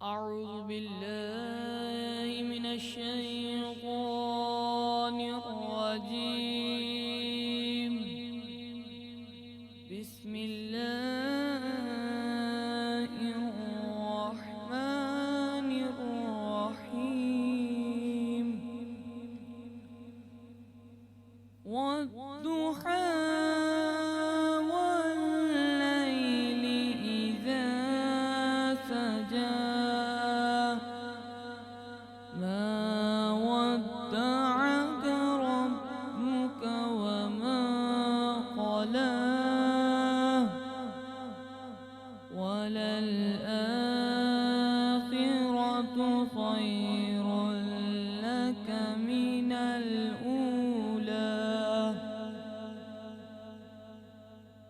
أعوذ بالله من الشيطان الرجيم. بسم الله الرحمن الرحيم. والضحى والليل إذا سجى ما ودعك ربك وما قلى وللآخرة خير لك من الأولى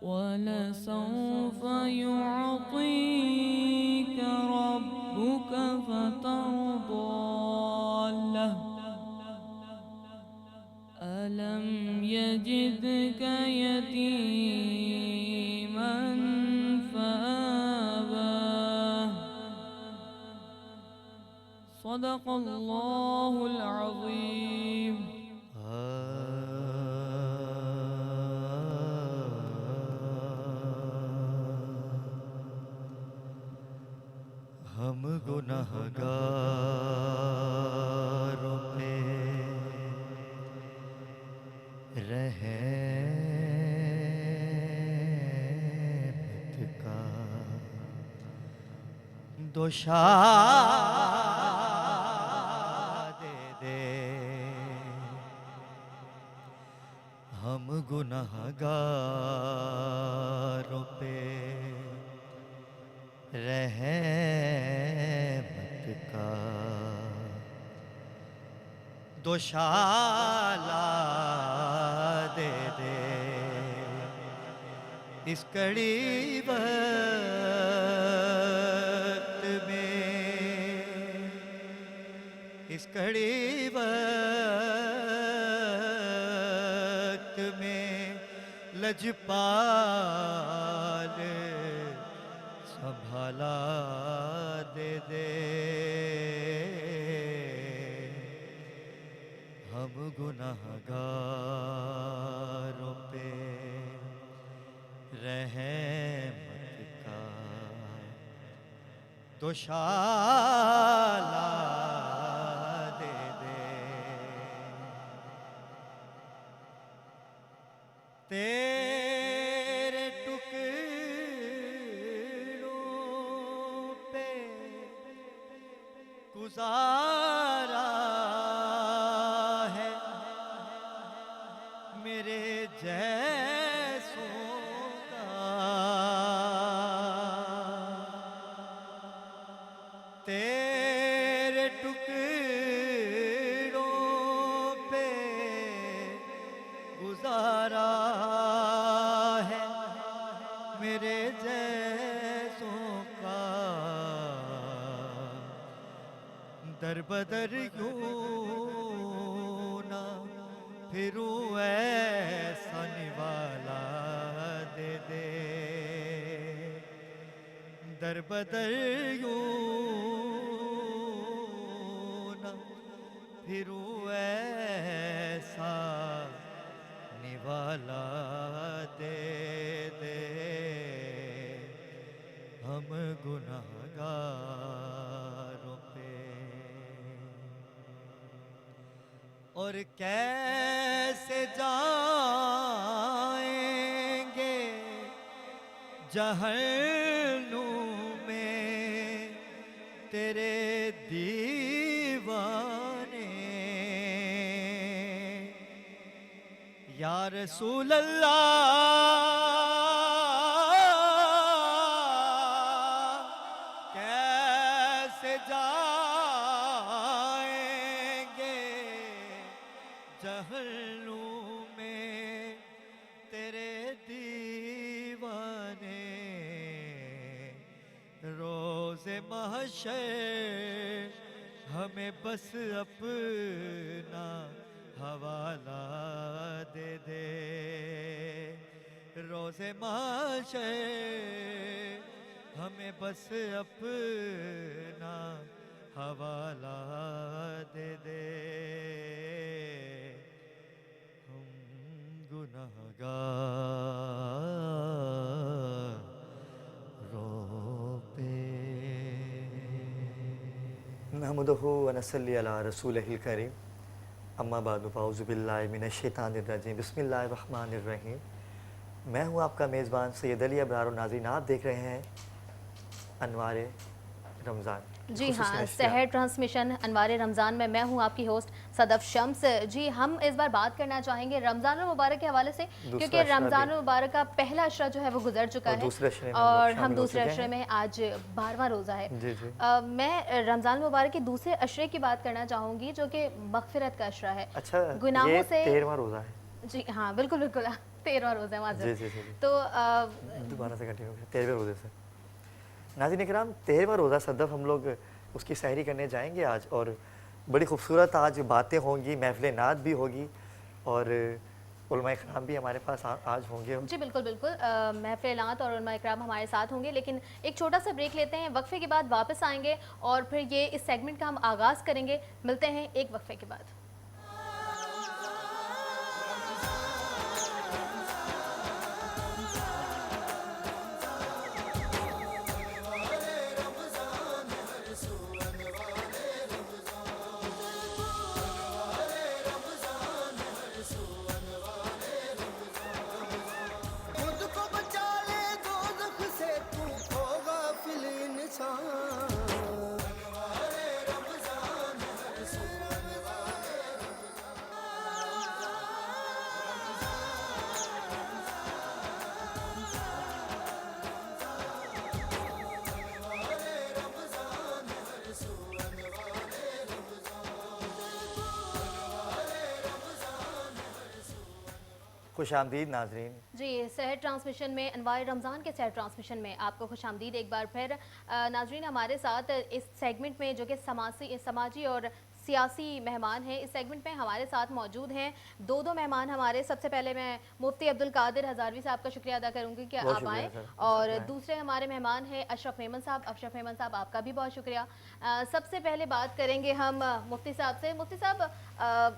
ولسوف يعطيك ربك فترضى له ألم يجدك يتيما فآوى. صدق الله العظيم. ہم گنہگاروں پہ رحمت کا دوشا دے دے. ہم گنہگاروں پہ رحمت کا دوشالا دے دے. اس کڑی وقت میں اس کڑی وقت میں لجپال سنبھالا دے دے. ہم گنہگاروں پہ رحمت کا دوشالا دے دے. تیرے ٹکڑوں پہ گزارا ہے میرے جیسوں کا. تیرے ٹکڑوں پہ گزارا ہے میرے جیسوں کا. در بدر یوں نہ پھروں ایسا نوالا دے دے. در بدر یوں نہ پھروں ایسا نوالا دے دے. ہم گنہگاروں پہ اور کیسے جائیں گے جہنم میں تیرے دیوانے. یا رسول اللہ کیسے جائیں گے جہنم میں تیرے دیوانے. روز محشر ہمیں بس اپنا حوالہ دے دے. روز محشر ہمیں بس اپنا नागारों पे नहमदुहु व नसल्ली अला रसूलिहिल करीम अम्मा बाद फ़अऊज़ु बिल्लाहि मिनश शैतानिर रजीम बिस्मिल्लाहिर रहमानिर रहीम। मैं हूँ आपका मेज़बान सैयद अली अबरार और नाज़रीन आप देख रहे हैं अनवारे रमज़ान। जी हाँ, सहर ट्रांसमिशन अनवारे रमज़ान में मैं हूँ आपकी होस्ट सदफ शम्स। जी, हम इस बार बात करना चाहेंगे रमज़ान मुबारक के हवाले से, क्योंकि रमज़ान मुबारक का पहला अशरा जो है वो गुजर चुका है और हम दूसरे अशरे में आज 12वां रोज़ा है। जी जी। मैं रमज़ान मुबारक के दूसरे अशरे की बात करना चाहूँगी जो कि मग़फ़िरत का अशरा है। अच्छा, गुनाहों से 13वां रोज़ा है। जी हाँ, बिल्कुल बिल्कुल 13वां रोज़ा है माज़रत। जी जी जी। तो दोबारा से कंटिन्यू 13वें रोज़े से। नाज़रीन इकराम 13वां रोज़ा सदफ हम लोग उसकी सहरी करने जाएंगे आज, और बड़ी खूबसूरत आज बातें होंगी, महफ़िल नात भी होगी और उलमा इकराम भी हमारे पास आज होंगे। जी बिल्कुल बिल्कुल, महफ़िल नात और उलमा इकराम हमारे साथ होंगे, लेकिन एक छोटा सा ब्रेक लेते हैं। वक्फे के बाद वापस आएंगे और फिर ये इस सेगमेंट का हम आगाज़ करेंगे। मिलते हैं एक वक्फे के बाद। खुशामदीद नाज़रीन। जी, सहर ट्रांसमिशन में अनवार रमज़ान के सहर ट्रांसमिशन में आपको खुशामदीद एक बार फिर। नाज़रीन हमारे साथ इस सेगमेंट में जो कि समाजी और सियासी मेहमान हैं, इस सेगमेंट में हमारे साथ मौजूद हैं दो मेहमान हमारे। सबसे पहले मैं मुफ्ती अब्दुल कादिर हज़ारवी साहब का शुक्रिया अदा करूँगी कि आप आए, और दूसरे हमारे मेहमान हैं अशरफ मेमन साहब। अशरफ मेमन साहब आपका भी बहुत शुक्रिया। सबसे पहले बात करेंगे हम मुफ्ती साहब से। मुफ्ती साहब,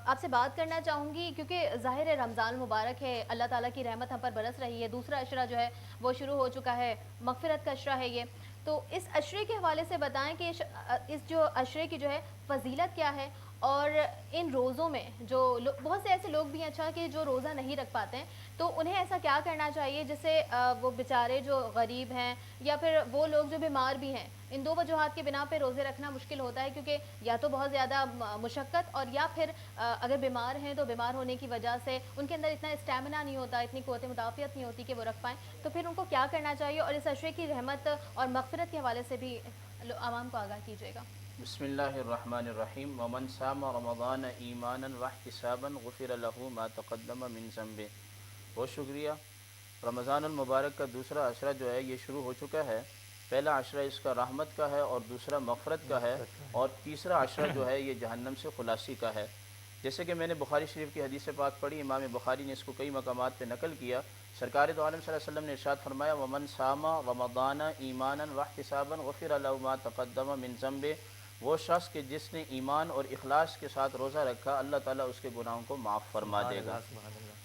आपसे बात करना चाहूँगी क्योंकि ज़ाहिर है रमज़ान मुबारक है, अल्लाह ताला की रहमत हम पर बरस रही है। दूसरा अशरा जो है वो शुरू हो चुका है, मग़फ़िरत का अशरा है ये। तो इस अशरे के हवाले से बताएं कि इस जो अशरे की जो है फजीलत क्या है, और इन रोज़ों में जो बहुत से ऐसे लोग भी हैं अच्छा कि जो रोज़ा नहीं रख पाते हैं, तो उन्हें ऐसा क्या करना चाहिए जिससे वो बेचारे जो गरीब हैं या फिर वो लोग जो बीमार भी हैं, इन दो वजूहात के बिना पे रोज़े रखना मुश्किल होता है, क्योंकि या तो बहुत ज़्यादा मुशक्क़त, और या फिर अगर बीमार हैं तो बीमार होने की वजह से उनके अंदर इतना स्टेमिना नहीं होता, इतनी क़ुव्वत मुदाफ़ियत नहीं होती कि वो रख पाएँ। तो फिर उनको क्या करना चाहिए, और इस अशरे की रहमत और मग़फ़िरत के हवाले से भी आवाम को आगाह कीजिएगा। बिस्मिल्लाहिर्रहमानिर्रहीम। वमन सामा रमज़ान ईमानन वहतिसाबन गुफ़िर लहू मा तक़द्दम मिन ज़ंबे। बहुत शुक्रिया। रमज़ानुल मुबारक का दूसरा अशरा जो है ये शुरू हो चुका है। पहला अशरा इसका रहमत का है और दूसरा मग़फ़िरत का है, और तीसरा अशरा जो है ये जहन्नम से खुलासी का है। जैसे कि मैंने बुखारी शरीफ की हदीस पाक पढ़ी, इमाम बुखारी ने इसको कई मकामात पे नकल किया। सरकार दो आलम सल्लल्लाहु अलैहि वसल्लम ने इरशाद फरमाया, वमन सामा रमज़ान ईमानन वहतिसाबन गुफ़िर लहू मा तक़द्दम मिन ज़ंबे। वो शख्स के जिसने ईमान और इखलास के साथ रोज़ा रखा, अल्लाह ताला उसके गुनाहों को माफ़ फरमा देगा।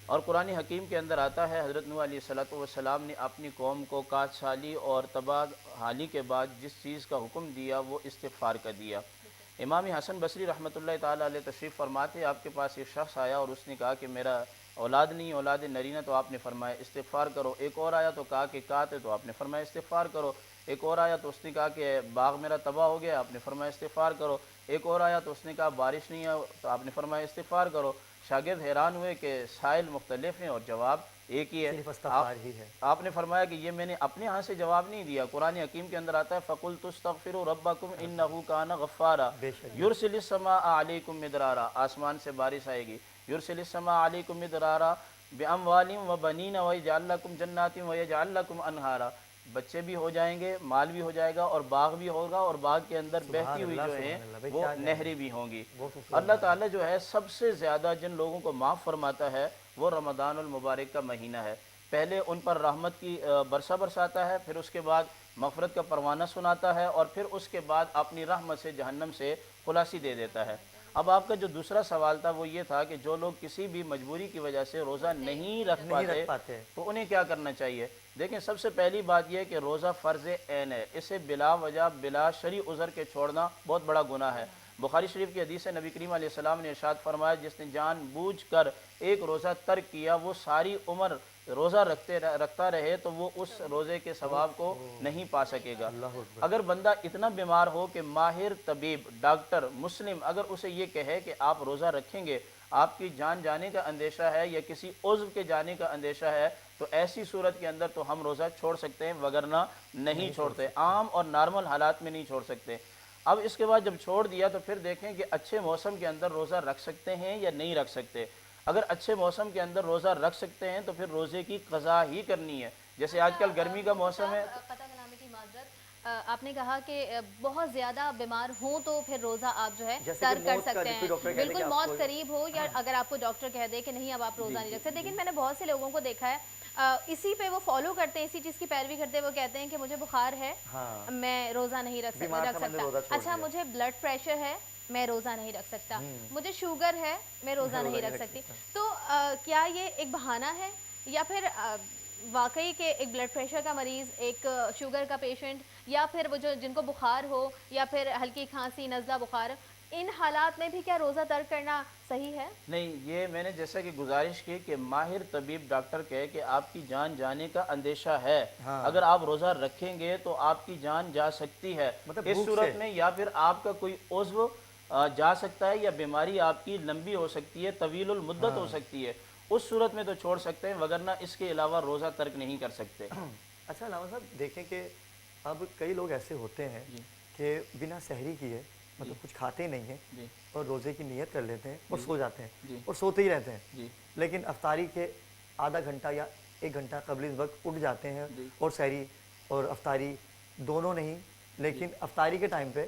और कुरान हकीम के अंदर आता है, हज़रत नूह अलैहिस्सलाम ने अपनी कौम को काट साली और तबाह हाली के बाद जिस चीज़ का हुक्म दिया वो इस्तिग़फ़ार का दिया। इमाम हसन बसरी रहमतुल्लाह ताला अलैह तशरीफ़ फरमाते, आपके पास एक शख्स आया और उसने कहा कि मेरा औलाद नहीं, औलाद नरीना, तो आपने फरमाया इस्तिग़फ़ार करो। एक और आया तो कहा कि कात है, तो आपने फरमाया इस्तिग़फ़ार करो। एक और आया तो उसने कहा कि बाग मेरा तबाह हो गया, आपने फरमाया इस्तिग़फ़ार करो। एक और आया तो उसने कहा बारिश नहीं है, तो आपने फरमाया इस्तिग़फ़ार करो। शागिर्द हैरान हुए कि साइल मुख्तलिफ हैं और जवाब एक ही है। आपने फरमाया कि ये मैंने अपने यहाँ से जवाब नहीं दिया। कुरान हकीम के अंदर आता है, फ़क़ुल्तु अस्तग़फ़िरू रब्बकुम इन्नहु कान गफ़्फ़ारा युरसिलिस समा अलैकुम मिदरारा। आसमान से बारिश आएगी। युरसिलिस समा अलैकुम मिदरारा बिअमवालिम व बनीन व यजअल लकुम जन्नातिन व यजअल लकुम अनहारा। बच्चे भी हो जाएंगे, माल भी हो जाएगा, और बाग भी होगा, और बाग के अंदर बहती हुई जो है वो नहरें भी होंगी। अल्लाह ताला जो है सबसे ज़्यादा जिन लोगों को माफ़ फरमाता है वो रमज़ानुल मुबारक का महीना है। पहले उन पर रहमत की बरसा बरसाता है, फिर उसके बाद मग़फ़िरत का परवाना सुनाता है, और फिर उसके बाद अपनी रहमत से जहन्नम से खुलासी दे देता है। اب آپ کا جو دوسرا سوال تھا وہ یہ تھا کہ جو لوگ کسی بھی مجبوری کی وجہ سے روزہ نہیں رکھ پاتے تو انہیں کیا کرنا چاہیے؟ دیکھیں سب سے پہلی بات یہ ہے کہ روزہ فرض عین ہے، اسے بلا وجہ بلا شرعی عذر کے چھوڑنا بہت بڑا گناہ ہے۔ بخاری شریف کی حدیث ہے، نبی کریم علیہ السلام نے ارشاد فرمایا جس نے جان بوجھ کر ایک روزہ ترک کیا وہ ساری عمر روزہ رکھتا رہے تو وہ اس روزے کے ثواب کو نہیں پا سکے گا۔ اگر بندہ اتنا بیمار ہو کہ ماہر طبیب ڈاکٹر مسلم اگر اسے یہ کہے کہ آپ روزہ رکھیں گے آپ کی جان جانے کا اندیشہ ہے یا کسی عضو کے جانے کا اندیشہ ہے تو ایسی صورت کے اندر تو ہم روزہ چھوڑ سکتے ہیں، وگرنہ نہیں چھوڑتے، عام اور نارمل حالات میں نہیں چھوڑ سکتے۔ اب اس کے بعد جب چھوڑ دیا تو پھر دیکھیں کہ اچھے موسم کے اندر روزہ رکھ سکتے ہیں یا نہیں رکھ سکتے۔ اگر اچھے موسم کے اندر روزہ رکھ سکتے ہیں تو پھر روزے کی قضا ہی کرنی ہے، جیسے آج کل گرمی کا موسم ہے۔ قطع کلامی کی معذرت، آپ نے کہا کہ بہت زیادہ بیمار ہوں تو پھر روزہ آپ جو ہے ترک کر سکتے ہیں، بالکل موت قریب ہو، یا اگر آپ کو ڈاکٹر کہہ دے کہ نہیں اب آپ روزہ نہیں رکھ سکتے۔ لیکن میں نے بہت سے لوگوں کو دیکھا ہے اسی پہ وہ فالو کرتے ہیں، اسی چیز کی پیروی کرتے ہیں، وہ کہتے ہیں کہ مجھے بخار ہے میں روزہ نہیں رکھ سکتا، اچھا مجھے بلڈ پریشر ہے میں روزہ نہیں رکھ سکتا، مجھے شوگر ہے میں روزہ نہیں رکھ سکتی۔ تو کیا یہ ایک بہانہ ہے یا پھر واقعی کہ ایک بلڈ پریشر کا مریض، ایک شوگر کا پیشنٹ، یا پھر وہ جو جن کو بخار ہو یا پھر ہلکی کھانسی نزلہ بخار، ان حالات میں بھی کیا روزہ ترک کرنا صحیح ہے؟ نہیں، یہ میں نے جیسا کہ گزارش کی کہ ماہر طبیب ڈاکٹر کہے کہ آپ کی جان جانے کا اندیشہ ہے، اگر آپ روزہ رکھیں گے تو آپ کی جان جا سکتی ہے، اس صورت میں یا پھر آپ کا کوئی عضو جا سکتا ہے یا بیماری آپ کی لمبی ہو سکتی ہے، طویل المدت ہو سکتی ہے، اس صورت میں تو چھوڑ سکتے ہیں، وگرنہ اس کے علاوہ روزہ ترک نہیں کر سکتے۔ اچھا علامہ صاحب دیکھیں کہ اب کئی لوگ ایسے ہوتے ہیں کہ بنا سحری کیے مطلب کچھ کھاتے نہیں ہیں اور روزے کی نیت کر لیتے ہیں اور سو جاتے ہیں اور سوتے ہی رہتے ہیں، لیکن افطاری کے آدھا گھنٹہ یا ایک گھنٹہ قبل اس وقت اٹھ جاتے ہیں اور سحری اور افطاری دونوں نہیں، لیکن افطاری کے ٹائم پہ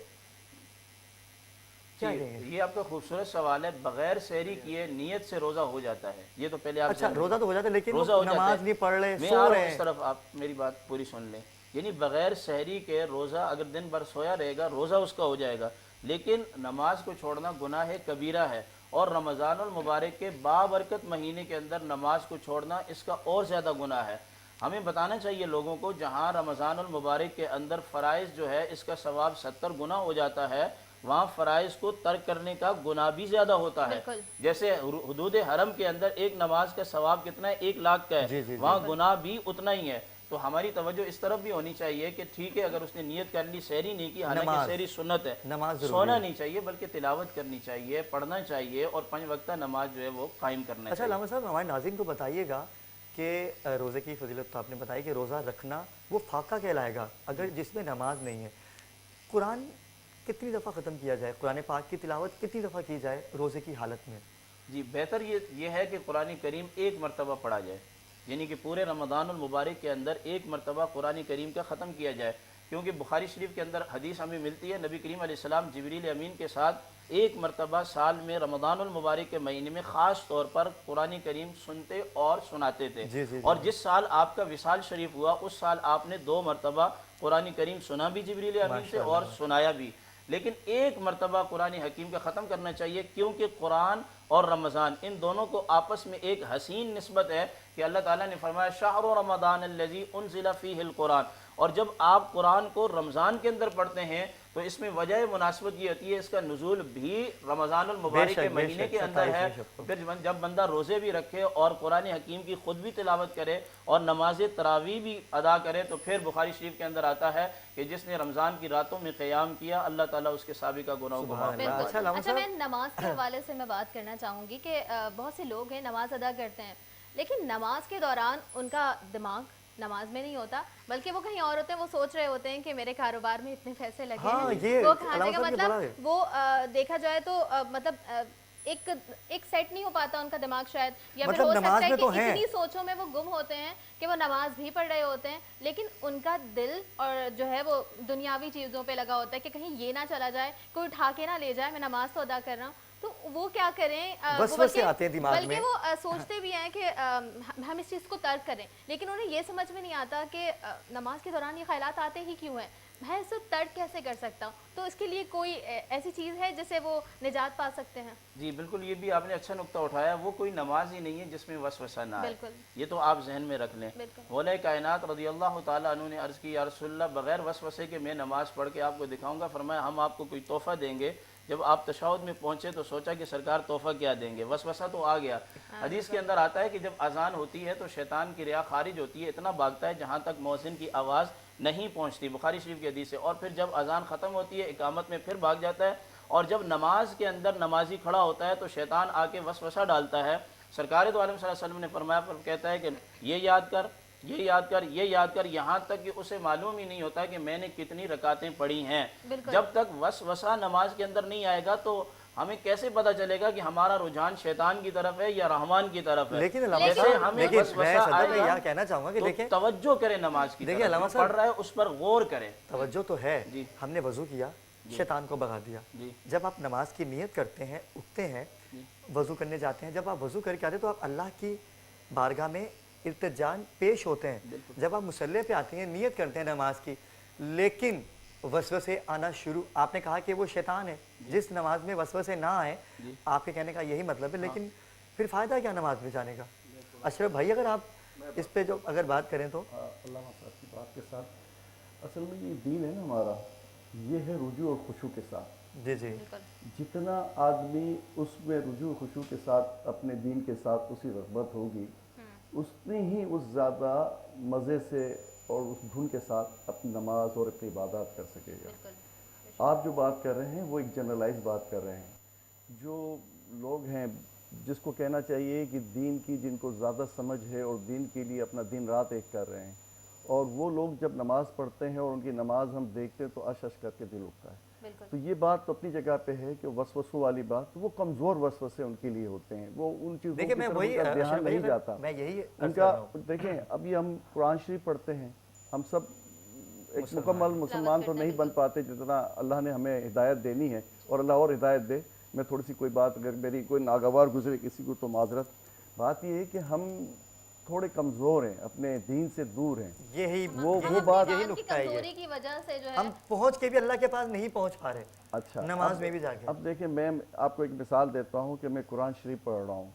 یہ آپ کا خوبصورت سوال ہے۔ بغیر سحری کیے نیت سے روزہ ہو جاتا ہے، یہ تو پہلے آپ اچھا روزہ تو ہو جاتا ہے لیکن نماز نہیں پڑھ رہے، میں سو رہے ہیں۔ اس طرف آپ میری بات پوری سن لیں، یعنی بغیر سحری کے روزہ اگر دن بھر سویا رہے گا روزہ اس کا ہو جائے گا، لیکن نماز کو چھوڑنا گناہ کبیرہ ہے، اور رمضان المبارک کے بابرکت مہینے کے اندر نماز کو چھوڑنا اس کا اور زیادہ گناہ ہے۔ ہمیں بتانا چاہیے لوگوں کو جہاں رمضان المبارک کے اندر فرائض جو ہے اس کا ثواب 70 گنا ہو جاتا ہے، وہاں فرائض کو ترک کرنے کا گناہ بھی زیادہ ہوتا ہے۔ جیسے حدود حرم کے اندر ایک نماز کا ثواب کتنا ہے؟ 1 لاکھ کا ہے، وہاں گناہ بھی اتنا ہی ہے۔ تو ہماری توجہ اس طرف بھی ہونی چاہیے کہ ٹھیک ہے اگر اس نے نیت کر لی، سحری نہیں کی، حالانکہ سحری سنت ہے، سونا نہیں چاہیے بلکہ تلاوت کرنی چاہیے، پڑھنا چاہیے، اور 5 وقتہ نماز جو ہے وہ قائم کرنا چاہیے۔ اچھا علامہ صاحب ہمارے ناظرین کو بتائیے گا کہ روزے کی فضیلت تو آپ نے بتائی کہ روزہ رکھنا وہ فاقہ کہلائے گا اگر جس میں نماز نہیں ہے۔ قرآن کتنی دفعہ ختم کیا جائے، قرآن پاک کی تلاوت کتنی دفعہ کی جائے روزے کی حالت میں؟ جی بہتر یہ ہے کہ قرآن کریم 1 مرتبہ پڑھا جائے، یعنی کہ پورے رمضان المبارک کے اندر 1 مرتبہ قرآن کریم کا ختم کیا جائے، کیونکہ بخاری شریف کے اندر حدیث ہمیں ملتی ہے نبی کریم علیہ السلام جبریل امین کے ساتھ 1 مرتبہ سال میں رمضان المبارک کے مہینے میں خاص طور پر قرآن کریم سنتے اور سناتے تھے، اور جس سال آپ کا وصال شریف ہوا اس سال آپ نے 2 مرتبہ قرآن کریم سنا بھی جبریل امین سے اور سنایا بھی، لیکن 1 مرتبہ قرآن حکیم کا ختم کرنا چاہیے، کیونکہ قرآن اور رمضان ان دونوں کو آپس میں ایک حسین نسبت ہے کہ اللہ تعالیٰ نے فرمایا شہر رمضان الذی انزل فیہ القرآن، اور جب آپ قرآن کو رمضان کے اندر پڑھتے ہیں تو اس میں وجہ مناسبت یہ ہوتی ہے اس کا نزول بھی رمضان المبارک کے مہینے کے اندر ہے، پھر جب بندہ روزے بھی رکھے اور قرآن حکیم کی خود بھی تلاوت کرے اور نماز تراویح بھی ادا کرے تو پھر بخاری شریف کے اندر آتا ہے کہ جس نے رمضان کی راتوں میں قیام کیا اللہ تعالیٰ اس کے سابقہ گناہوں کو معاف کرتا ہے۔ اچھا میں نماز کے حوالے سے میں بات کرنا چاہوں گی کہ بہت سے لوگ ہیں نماز ادا کرتے ہیں لیکن نماز کے دوران ان کا دماغ نماز میں نہیں ہوتا بلکہ وہ کہیں اور ہوتے ہیں، وہ سوچ رہے ہوتے ہیں کہ میرے کاروبار میں اتنے پیسے لگے ہیں، وہ کھانے کا مطلب وہ دیکھا جائے تو مطلب ایک سیٹ نہیں ہو پاتا ان کا دماغ شاید، یا پھر ہو سکتا ہے کہ اتنی سوچوں میں وہ گم ہوتے ہیں کہ وہ نماز بھی پڑھ رہے ہوتے ہیں لیکن ان کا دل اور جو ہے وہ دنیاوی چیزوں پہ لگا ہوتا ہے کہ کہیں یہ نہ چلا جائے، کوئی اٹھا کے نہ لے جائے، میں نماز تو ادا کر رہا ہوں۔ تو وہ کیا کریں، بلکہ وہ سوچتے بھی ہیں کہ ہم اس چیز کو ترک کریں، لیکن انہیں یہ سمجھ میں نہیں آتا کہ نماز کے دوران یہ خیالات آتے ہی کیوں ہیں۔ मैं इसको तर्क कैसे कर सकता हूँ, तो इसके लिए कोई ऐसी चीज़ है जिससे वो निजात पा सकते हैं? जी बिल्कुल, ये भी आपने अच्छा नुक्ता उठाया। वो कोई नमाज ही नहीं है जिसमें वसवसा ना आए, बिल्कुल। ये तो आप जहन में रख लें। बिल्कुल। मौला कायनात रज़ी अल्लाह ताला अन्हु ने अर्ज़ की, या रसूलल्लाह, बग़ैर वसवसे के मैं नमाज़ पढ़ के आपको दिखाऊंगा। फरमाया, हम आपको कोई तोहफ़ा देंगे। जब आप तशहुद में पहुँचे तो सोचा कि सरकार तोहफ़ा क्या देंगे, वसवसा तो आ गया। हदीस के अंदर आता है कि जब अजान होती है तो शैतान की रिया खारिज होती है, इतना भागता है जहाँ तक मौज़िन की आवाज़ नहीं पहुँचती, बुखारी शरीफ की हदीस है। और फिर जब अजान ख़त्म होती है, इकामत में फिर भाग जाता है। और जब नमाज के अंदर नमाजी खड़ा होता है तो शैतान आके वसवसा डालता है। सरकार दो आलम सल्लल्लाहु अलैहि वसल्लम ने फरमाया, पर कहता है कि ये याद कर, ये याद कर, ये याद कर, यहाँ तक कि उसे मालूम ही नहीं होता कि मैंने कितनी रकातें पढ़ी हैं। जब तक वसवसा नमाज के अंदर नहीं आएगा तो हमें कैसे पता चलेगा कि हमारा रुझान शैतान की तरफ है या रहमान की तरफ है। लेकिन जैसे हमें वसवसा आएगा, यह कहना चाहूंगा कि तो देखें, तवज्जो करें नमाज की देखिए तरफ, अल्लामा जो पढ़ रहा है उस पर गौर करें। तवज्जो तो है, जी। हमने वज़ू किया, शैतान को भगा दिया। जी। जब आप नमाज की नियत करते हैं, उठते हैं, वज़ू करने जाते हैं, जब आप वज़ू करके आते हैं तो आप अल्लाह की बारगाह में इल्तिजान पेश होते हैं। जब आप मुसल्ले पे आते हैं, नियत करते हैं नमाज की, लेकिन वसवसे आना शुरू, आपने कहा कि वो शैतान है। जिस नमाज में वसवसे ना आए, आपके कहने का यही मतलब है, लेकिन फिर फ़ायदा क्या नमाज में जाने का? अशरफ भाई, अगर आप इस पे जो अगर बात करें तो। अल्लाह साहब की बात के साथ, असल में ये दीन है ना हमारा, ये है रुजू और खुशू के साथ। जी जी। जितना आदमी उसमें रुजू खुशू के साथ अपने दीन के साथ उसी रग़बत होगी, उतनी ही उस ज़्यादा मज़े से और उस धुन के साथ अपनी नमाज और अपनी इबादत कर सकेगा। आप जो बात कर रहे हैं वो एक जनरलाइज बात कर रहे हैं। जो लोग हैं जिसको कहना चाहिए कि दीन की, जिनको ज़्यादा समझ है और दीन के लिए अपना दिन रात एक कर रहे हैं, और वो लोग जब नमाज़ पढ़ते हैं और उनकी नमाज हम देखते हैं तो अश करके दिल उठता है। तो ये बात तो अपनी जगह पे है कि वसवसों वाली बात, वो कमज़ोर वसवसे उनके लिए होते हैं, वो उन चीज़ों की तरफ उनका ध्यान नहीं जाता। मैं यही उनका देखें, अभी हम कुरान शरीफ पढ़ते हैं, हम सब एक मुकम्मल मुसलमान तो नहीं बन पाते जितना अल्लाह ने हमें हिदायत देनी है, और अल्लाह और हिदायत दे। मैं थोड़ी सी कोई बात अगर मेरी कोई नागवार गुजरे किसी को तो माजरत। बात ये है कि हम थोड़े कमज़ोर हैं, अपने दीन से दूर हैं। यही वो बात यही नुक्ता है, कमजोरी की वजह से जो है हम पहुंच के भी अल्लाह के पास नहीं पहुंच पा रहे। अच्छा, नमाज में भी जाके। अब देखिए, मैं आपको एक मिसाल देता हूँ कि मैं कुरान शरीफ पढ़ रहा हूँ,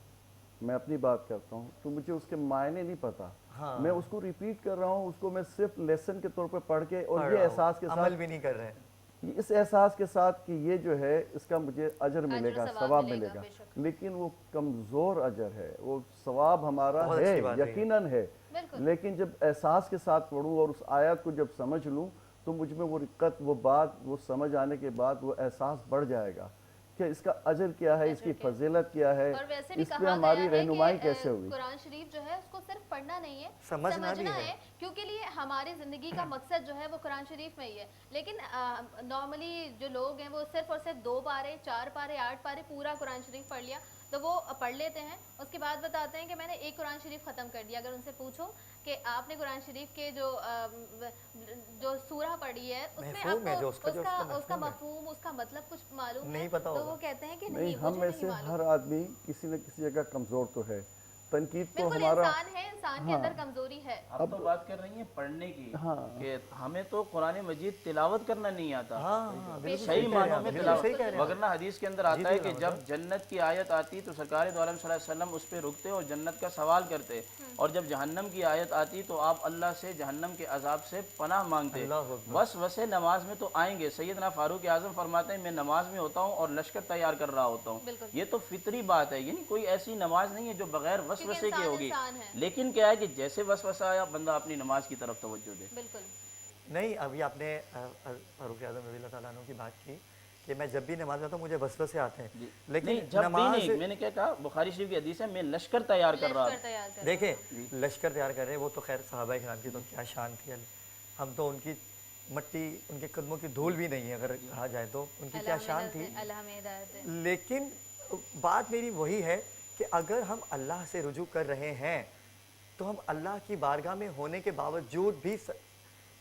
मैं अपनी बात करता हूँ, तो मुझे उसके मायने नहीं पता। हाँ। मैं उसको रिपीट कर रहा हूँ, उसको मैं सिर्फ लेसन के तौर पे पढ़ के, और ये एहसास के साथ, अमल भी नहीं कर रहे हैं, इस एहसास के साथ कि ये जो है इसका मुझे अजर मिलेगा, सवाब मिलेगा, लेकिन वो कमज़ोर अजर है। वो सवाब हमारा है, यकीनन है, लेकिन जब एहसास के साथ पढ़ूँ और उस आयत को जब समझ लूँ तो मुझ में वो रिक्कत, वो बात, वो समझ आने के बाद वो एहसास बढ़ जाएगा कि इसका अजर क्या है, इसकी फजीलत क्या है, इसमें हमारी रहनुमाई कैसे हुई। कुरान शरीफ जो है उसको सिर्फ पढ़ना नहीं है, समझना भी है, क्योंकि लिए हमारी ज़िंदगी का मकसद जो है वो कुरान शरीफ में ही है। लेकिन नॉर्मली जो लोग हैं वो सिर्फ और सिर्फ 2 पारे, 4 पारे, 8 पारे पूरा कुरान शरीफ पढ़ लिया, तो वो पढ़ लेते हैं, उसके बाद बताते हैं कि मैंने एक कुरान शरीफ ख़त्म कर दिया। अगर उनसे पूछो कि आपने कुरान शरीफ के जो सूरह पढ़ी है उसमें आपको उसका मफहूम, उसका मतलब कुछ मालूम नहीं पता, तो वो कहते हैं कि नहीं, हम में से हर आदमी किसी न किसी जगह कमज़ोर तो है। तनकीद तो हमारा इंसान है, इंसान के अंदर कमजोरी है। अब तो बात कर रही हैं पढ़ने की, कि हमें तो कुरान मजीद तिलावत करना नहीं आता, सही मानों में तिलावत। वगरना हदीस के अंदर आता है कि जब जन्नत की आयत आती तो सरकार दो आलम सल्लल्लाहु अलैहि वसल्लम उस पर रुकते और जन्नत का सवाल करते, और जब जहन्नम की आयत आती तो आप अल्लाह से जहन्नम के अजाब से पनाह मांगते। बस वैसे नमाज में तो आएंगे। सैयदना फारूक आज़म फरमाते हैं, मैं नमाज में होता हूँ और लश्कर तैयार कर रहा होता हूँ। ये तो फितरी बात है, यानी कोई ऐसी नमाज नहीं है जो बगैर वसवसे की होगी। लेकिन क्या है कि जैसे वसवसा आया बंदा अपनी नमाज की तरफ तवज्जो दे। बिल्कुल नहीं, अभी आपने फारूक आज़म रज़ी अल्लाह ताला अन्हु की बात की कि मैं जब भी नमाज में आता हूँ मुझे वसवसे आते हैं, लेकिन जब भी नहीं, मैंने क्या कहा, बुखारी शरीफ की हदीस है, मैं लश्कर तैयार कर रहा हूँ। देखें, लश्कर तैयार कर रहे हैं, वो तो खैर सहाबा किराम की तो क्या शान थी, हम तो उनकी मट्टी, उनके कदमों की धूल भी नहीं है अगर कहा जाए तो, उनकी क्या शान थी। लेकिन बात मेरी वही है कि अगर हम अल्लाह से रुजू कर रहे हैं तो हम अल्लाह की बारगाह में होने के बावजूद भी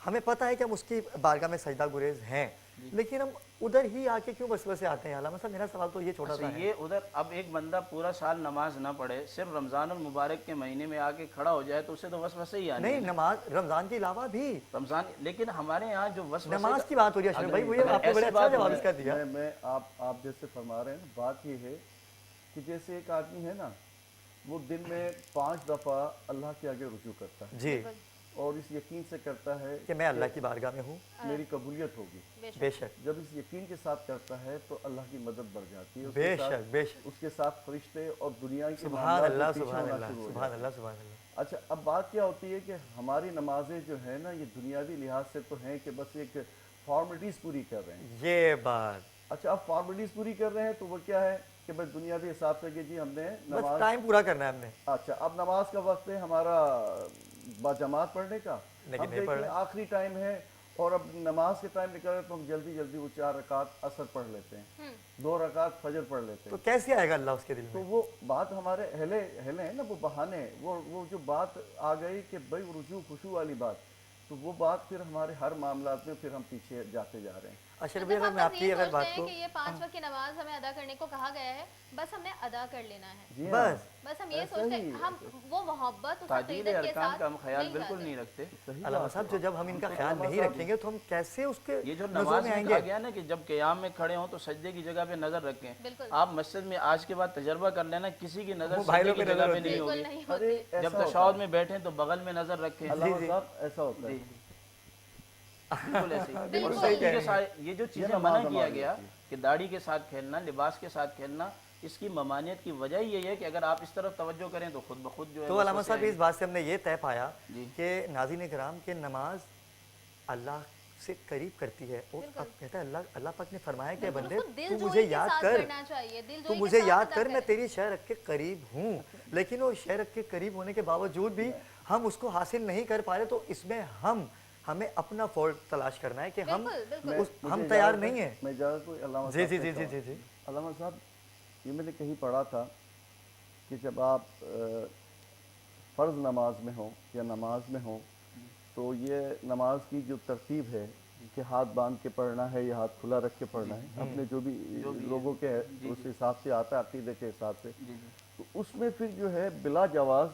हमें पता है कि हम उसकी बारगाह में सजदा गुरेज हैं, लेकिन हम उधर ही आके क्यों वसवसे आते हैं? अल्लामा साहब मेरा सवाल तो ये छोटा सा अच्छा, है। ये उधर अब एक बंदा पूरा साल नमाज ना पढ़े, सिर्फ रमज़ान और मुबारक के महीने में आके खड़ा हो जाए तो उसे तो वसवसे ही आने नहीं, नमाज रमजान के अलावा भी रमज़ान, लेकिन हमारे यहाँ जो वसवसे नमाज की बात हो रही है अशरफ भाई, वो ये अगर आपने बड़े ऐसी अच्छा बात जवाब है- इसका दिया। मैं आप जैसे फरमा रहे हैं ना, बात ये है कि जैसे एक आदमी है ना, वो दिन में 5 दफ़ा अल्लाह के आगे रुजू करता है जी, और इस यकीन से करता है कि मैं अल्लाह की बारगाह में हूँ, मेरी कबूलियत होगी। बेशक जब इस यकीन के साथ करता है तो अल्लाह की मदद बढ़ जाती है, बेशक बेशक। उसके साथ फरिश्ते और दुनिया के सुभान मामलात अल्लाह, भी पीछे सुभान होना अल्लाह, शुरू हो सुभान जाते हैं। अल्लाह, सुभान अल्लाह। अच्छा, अब बात क्या होती है कि हमारी नमाजें जो है ना, ये दुनियावी लिहाज से तो हैं कि बस एक फॉर्मेलिटीज़ पूरी कर रहे हैं। ये बात अच्छा, अब फॉर्मेलिटीज़ पूरी कर रहे हैं तो वो क्या है कि बस दुनियावी हिसाब से कि जी हमने बस नमाज, टाइम पूरा करना है हमने। अच्छा अब नमाज का वक्त है हमारा बाजमात पढ़ने का, लेकिन अब नहीं पढ़ देखिए रहे। आखिरी टाइम है और अब नमाज के टाइम निकल रहे तो हम जल्दी जल्दी वो 4 रकात असर पढ़ लेते हैं, 2 रकात फजर पढ़ लेते तो हैं। कैसे आएगा अल्लाह उसके दिल तो में? वो बात हमारे हिले हिले है ना, वो बहाने, वो जो बात आ गई कि भाई रुजू खुशू वाली बात, तो वो बात फिर हमारे हर मामलात में फिर हम पीछे जाते जा रहे हैं। अशरफ भाई, अगर मैं आपकी अगर बात को कि ये 5 वक्त की नमाज हमें अदा करने को कहा गया है, बस हमने अदा कर लेना है। जी हाँ, बस बस हम ये ऐसा सोचते ही हैं, हम वो मोहब्बत उस ताजील अकीदत के अरकान साथ का हम ख्याल नहीं बिल्कुल लाते। नहीं रखते। सही अल्लामा बात साहब, है। जो जब हम इनका ख्याल अल्लामा नहीं साहब- रखेंगे तो हम कैसे उसके ये जो नज़रों नमाज में में आएंगे? कहा गया ना कि जब क़याम में खड़े हों तो सजदे की जगह पे नज़र रखें। बिल्कुल। आप मस्जिद में आज के बाद तजर्बा कर लेना, किसी की नज़र वो सजदे भाइयों की पे जगह नज़र पे होती नहीं है। बिल्कुल होगी। नहीं अरे होती। ऐसा जब होता तशहुद है। में बैठें तो बगल में नज़र रखें। अल्लामा जी। साहब ऐसा होता है। बिल्कुल ऐसे ही। और बिल्कुल। सजदे के साथ ये जो चीज़ें नमाज मना किया हमारी गया होती है। कि दाढ़ी के साथ खेलना, लिबास के साथ खेलना, इसकी ममानियत की वजह यही है कि अगर आप इस तरफ तवज्जो करें तो खुद ब खुद जो है तो वो अल्लामा वसवसे साहब, इस आएंगे। बात से हमने ये तय पाया जी। कि नाज़रीन किराम के नमाज अल्लाह से करीब करती है। और अब कहता है अल्लाह पाक ने फरमाया कि बंदे उसको दिल तू जोई मुझे के याद साथ कर, करना चाहिए, दिल तू जोई के मुझे साथ याद अदा कर, मैं करें। तेरी शय रख के करीब हूँ। लेकिन वो शय रख के करीब होने के बावजूद भी हम उसको हासिल नहीं कर पा रहे, तो इसमें हमें अपना फॉल्ट तलाश करना है कि हम बिल्कुल, बिल्कुल। हम मुझे तैयार इजाज़त नहीं है, हैं। मैं इजाज़त को अल्लामा जी साहब जी से जी जी कहूँ। जी जी अल्लामा साहब, ये मैंने कहीं पढ़ा था कि जब आप फ़र्ज़ नमाज में हो या नमाज में हो तो ये नमाज की जो तरतीब है कि हाथ बांध के पढ़ना है या हाथ खुला रख के पढ़ना है, अपने जो भी लोगों के है उस हिसाब से आता है, अकीदे के हिसाब से। तो उसमें फिर जो है बिला जवाज़,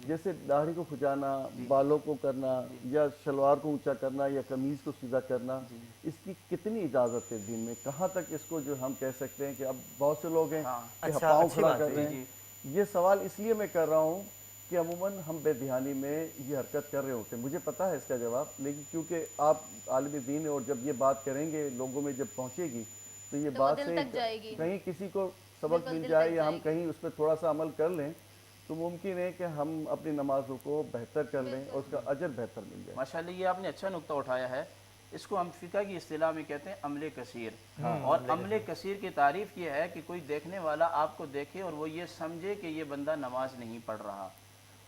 जैसे दाढ़ी को खुजाना, बालों को करना या शलवार को ऊंचा करना या कमीज़ को सीधा करना, इसकी कितनी इजाज़त है दीन में? कहाँ तक इसको जो हम कह सकते हैं कि अब बहुत से लोग हैं कि अच्छा, पाँव अच्छी खड़ा बात कर है, रहे हैं। ये सवाल इसलिए मैं कर रहा हूँ कि अमूमन हम बेध्यानी में ये हरकत कर रहे होते हैं। मुझे पता है इसका जवाब, लेकिन क्योंकि आप आलिम दीन है और जब ये बात करेंगे लोगों में जब पहुँचेगी तो ये वो बात दिल से तक जाएगी। कहीं किसी को सबक बिल्कुल, मिल दिल जाए तक या हम जाएगी। कहीं उस पर थोड़ा सा अमल कर लें तो मुमकिन है कि हम अपनी नमाजों को बेहतर कर लें और उसका अजर बेहतर मिल जाए। माशाल्लाह, ये आपने अच्छा नुक्ता उठाया है। इसको हम फ़िक़्ह की इस्तिलाह में कहते हैं अमले कसीर। और अमले कसीर की तारीफ़ ये है कि कोई देखने वाला आपको देखे और वो ये समझे कि ये बंदा नमाज नहीं पढ़ रहा।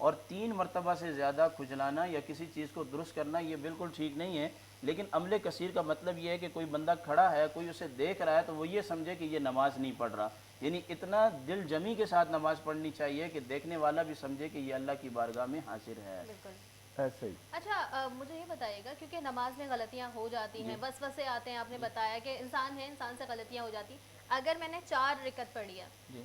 और 3 मरतबा से ज़्यादा खुजलाना या किसी चीज़ को दुरुस्त करना ये बिल्कुल ठीक नहीं है। लेकिन अमले कसीर का मतलब ये है कि कोई बंदा खड़ा है, कोई उसे देख रहा है तो वो ये समझे कि ये नमाज नहीं पढ़ रहा। यानी इतना दिल जमी के साथ नमाज पढ़नी चाहिए कि देखने वाला भी समझे कि ये अल्लाह की बारगाह में हाजिर है। बिल्कुल। ऐसे ही अच्छा, मुझे ये बताइएगा, क्योंकि नमाज में गलतियाँ हो जाती हैं, वसवसे आते हैं, आपने बताया कि इंसान है, इंसान से गलतियाँ हो जाती। अगर मैंने 4 रकत पढ़ी है, जी।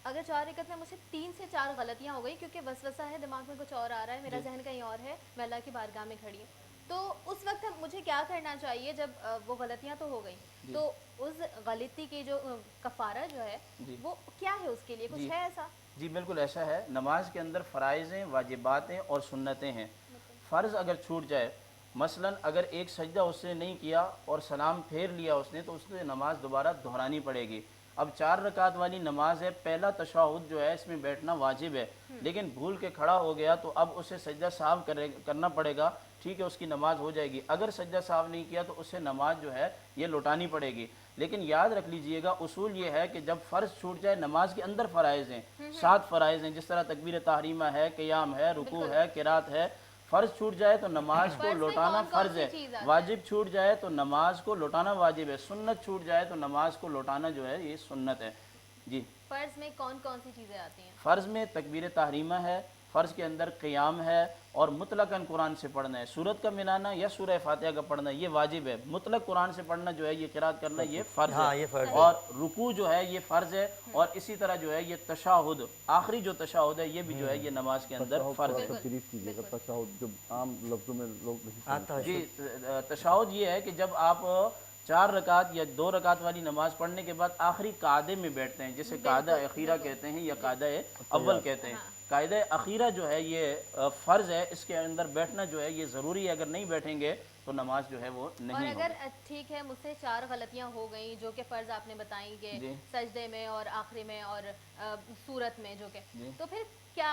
अगर 4 रकत में मुझसे 3 से 4 गलतियाँ हो गई, क्योंकि वसवसा है, दिमाग में कुछ और आ रहा है, मेरा जहन कहीं और है, मैं अल्लाह की बारगाह में खड़ी हूँ, तो उस वक्त मुझे क्या करना चाहिए? जब वो गलतियाँ तो हो गई, तो उस गलती की जो कफ़ारा जो है वो क्या है, उसके लिए कुछ है ऐसा? जी बिल्कुल ऐसा है। नमाज के अंदर फ़राइज़ हैं, वाजिबातें और सुन्नतें हैं। फ़र्ज़ अगर छूट जाए, मसलन अगर एक सजदा उसने नहीं किया और सलाम फेर लिया उसने, तो उसने नमाज दोबारा दोहरानी पड़ेगी। अब 4 रकात वाली नमाज है, पहला तशहुद जो है इसमें बैठना वाजिब है, लेकिन भूल के खड़ा हो गया तो अब उसे सजदा साफ करना पड़ेगा। ठीक है, उसकी नमाज हो जाएगी। अगर सजदा साफ नहीं किया तो उसे नमाज जो है ये लौटानी पड़ेगी। लेकिन याद रख लीजिएगा, उसूल ये है कि जब फ़र्ज़ छूट जाए, नमाज के अंदर फ़राइज़ हैं, 7 फ़राइज़ हैं, जिस तरह तकबीर तहरीमा है, क़ियाम है, रुकू है, क़िरात है। फ़र्ज़ छूट जाए तो नमाज को फ़र्ज़ में लौटाना कौन-कौन फ़र्ज़ सी है, चीज़ आती है? वाजिब छूट जाए तो नमाज को लौटाना वाजिब है, सुन्नत छूट जाए तो नमाज को लौटाना जो है ये सुन्नत है। जी। फ़र्ज़ में कौन कौन सी चीज़ें आती हैं? फ़र्ज़ में तकबीर तहरीमा है, फ़र्ज़ के अंदर क़ियाम है और मुतलकन कुरान से पढ़ना है। सूरत का मिलाना या सूरह फातिहा का पढ़ना ये वाजिब है। मुतलक कुरान से पढ़ना जो है ये क़िराअत करना ये फ़र्ज़ हाँ, है। ये फ़र्ज़ है। और रुकू जो है ये फ़र्ज़ है। और इसी तरह जो है ये तशाहुद, आखिरी जो तशाहुद है ये भी जो है ये नमाज के अंदर फ़र्ज़ है। तशरीफ कीजिएगा तशहुद जो आम लफ्ज़ों में लोग नहीं आता जी, तशाहुद ये है कि जब आप 4 रकात या 2 रकात वाली नमाज पढ़ने के बाद आखिरी कायदे में बैठते हैं, जिसे कायदा अखीरा कहते हैं या कायदा अव्वल कहते हैं। कायदा अखीरा जो है ये फ़र्ज़ है, इसके अंदर बैठना जो है ये ज़रूरी है। अगर नहीं बैठेंगे तो नमाज जो है वो और नहीं अगर होगी। ठीक है मुझसे 4 गलतियां हो गई जो कि फ़र्ज़ आपने बताई कि जी। सजदे में और आखिरी में और सूरत में जो कि, जी। तो फिर क्या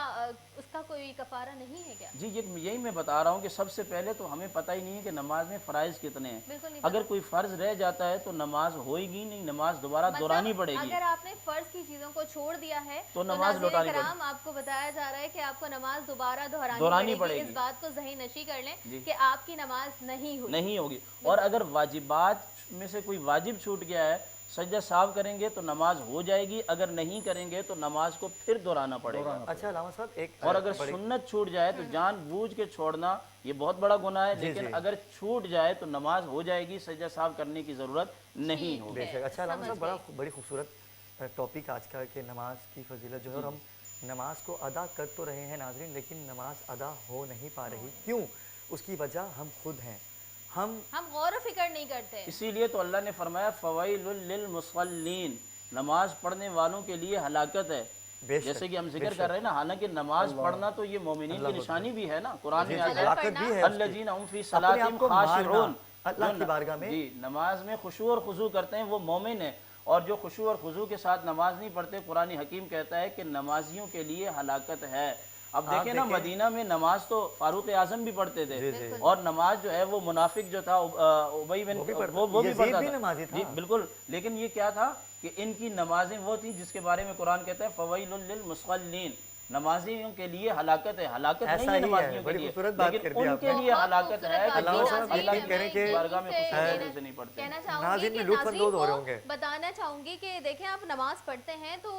उसका कोई कफ़ारा नहीं है क्या? जी, यही मैं बता रहा हूँ कि सबसे पहले तो हमें पता ही नहीं है कि नमाज में फ़राइज़ कितने हैं। बिल्कुल नहीं अगर कोई फ़र्ज़ रह जाता है तो नमाज होएगी नहीं, नमाज दोबारा दोहरानी पड़ेगी। अगर आपने फ़र्ज़ की चीज़ों को छोड़ दिया है तो नमाज लौटानी कराम आपको बताया जा रहा है कि आपको नमाज दोबारा दोहरानी दोहरानी पड़ेगी। पड़ेगी। इस बात को ज़हन नशी कर लें जी। कि आपकी नमाज नहीं हुई। नहीं होगी। और अगर वाजिबात में से कोई वाजिब छूट गया है, सजदा साफ करेंगे तो नमाज हो जाएगी, अगर नहीं करेंगे तो नमाज को फिर दोहराना पड़ेगा। अच्छा अलामा साहब एक और अगर सुन्नत छूट जाए तो जानबूझ के छोड़ना ये बहुत बड़ा गुनाह है, लेकिन अगर छूट जाए तो नमाज हो जाएगी, सजदा साफ करने की ज़रूरत नहीं होगी। बेशक। अच्छा अलामा साहब बड़ी खूबसूरत टॉपिक आज का कि नमाज की फजीलत जो है, और हम नमाज को अदा कर तो रहे हैं नाज़रीन, लेकिन नमाज अदा हो नहीं पा रही। क्यों? उसकी वजह हम खुद हैं। हम गौर फिक्र नहीं करते। इसीलिए तो अल्लाह ने फरमाया फ़वाइलुल लिल मुसल्लीन, नमाज पढ़ने वालों के लिए हलाकत है। जैसे कि हम जिक्र कर रहे हैं ना, हालांकि नमाज पढ़ना तो ये मोमिनीन की निशानी भी है ना, कुरान में आता है अल्लज़ीना हुम फ़ी सलातिहिम ख़ाशिऊन, अल्लाह की बारगाह में जी नमाज में खुशू और खुजू करते हैं वो मोमिन है। और जो खुशू और खुजू के साथ नमाज नहीं पढ़ते, कुरान हकीम कहता है कि नमाजियों के लिए हलाकत है। अब देखें ना, मदीना में नमाज तो फारूक आजम भी पढ़ते थे, और नमाज जो है वो मुनाफिक जो था उबई बिन वो भी पढ़ता था। जी बिल्कुल। लेकिन ये क्या था कि इनकी नमाजें वो थी जिसके बारे में कुरान कहता है फ़वाइलुल लिल मुसल्लीन, नमाजियों के लिए हलाकत है। हलाकत नहीं है नमाजियों के लिए, लेकिन उनके लिए हलाकत है कि अल्लाह साहब यकीन करें कि बारगाह में खुशूसी से नहीं पढ़ते। कहना चाहूंगी नाज़रीन कि में लुत्फ़अंदोज़ हो रहे होंगे। बताना चाहूंगी कि देखें आप नमाज पढ़ते हैं तो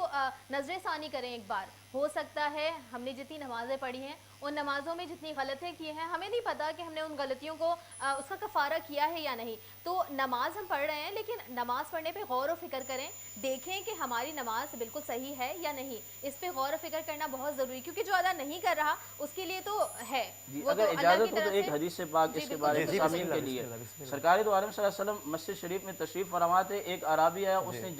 नजर सानी करें एक बार। हो सकता है हमने जितनी नमाजें पढ़ी हैं उन नमाज़ों में जितनी गलतियाँ की हैं, हमें नहीं पता कि हमने उन गलतियों को उसका कफ़ारा किया है या नहीं। तो नमाज हम पढ़ रहे हैं, लेकिन नमाज पढ़ने पे गौर व फिक्र करें, देखें कि हमारी नमाज बिल्कुल सही है या नहीं। इस पे गौर व फिक्र करना बहुत ज़रूरी, क्योंकि जो अदा नहीं कर रहा उसके लिए तो है वो अगर तो इजाज़त हो तो एक हदीस से पाक इसके बारे में सामीन के लिए। सरकार दो आलम सल्लल्लाहु अलैहि वसल्लम मस्जिद शरीफ में तशरीफ़ फरमा थे। एक अराबी आया, उसने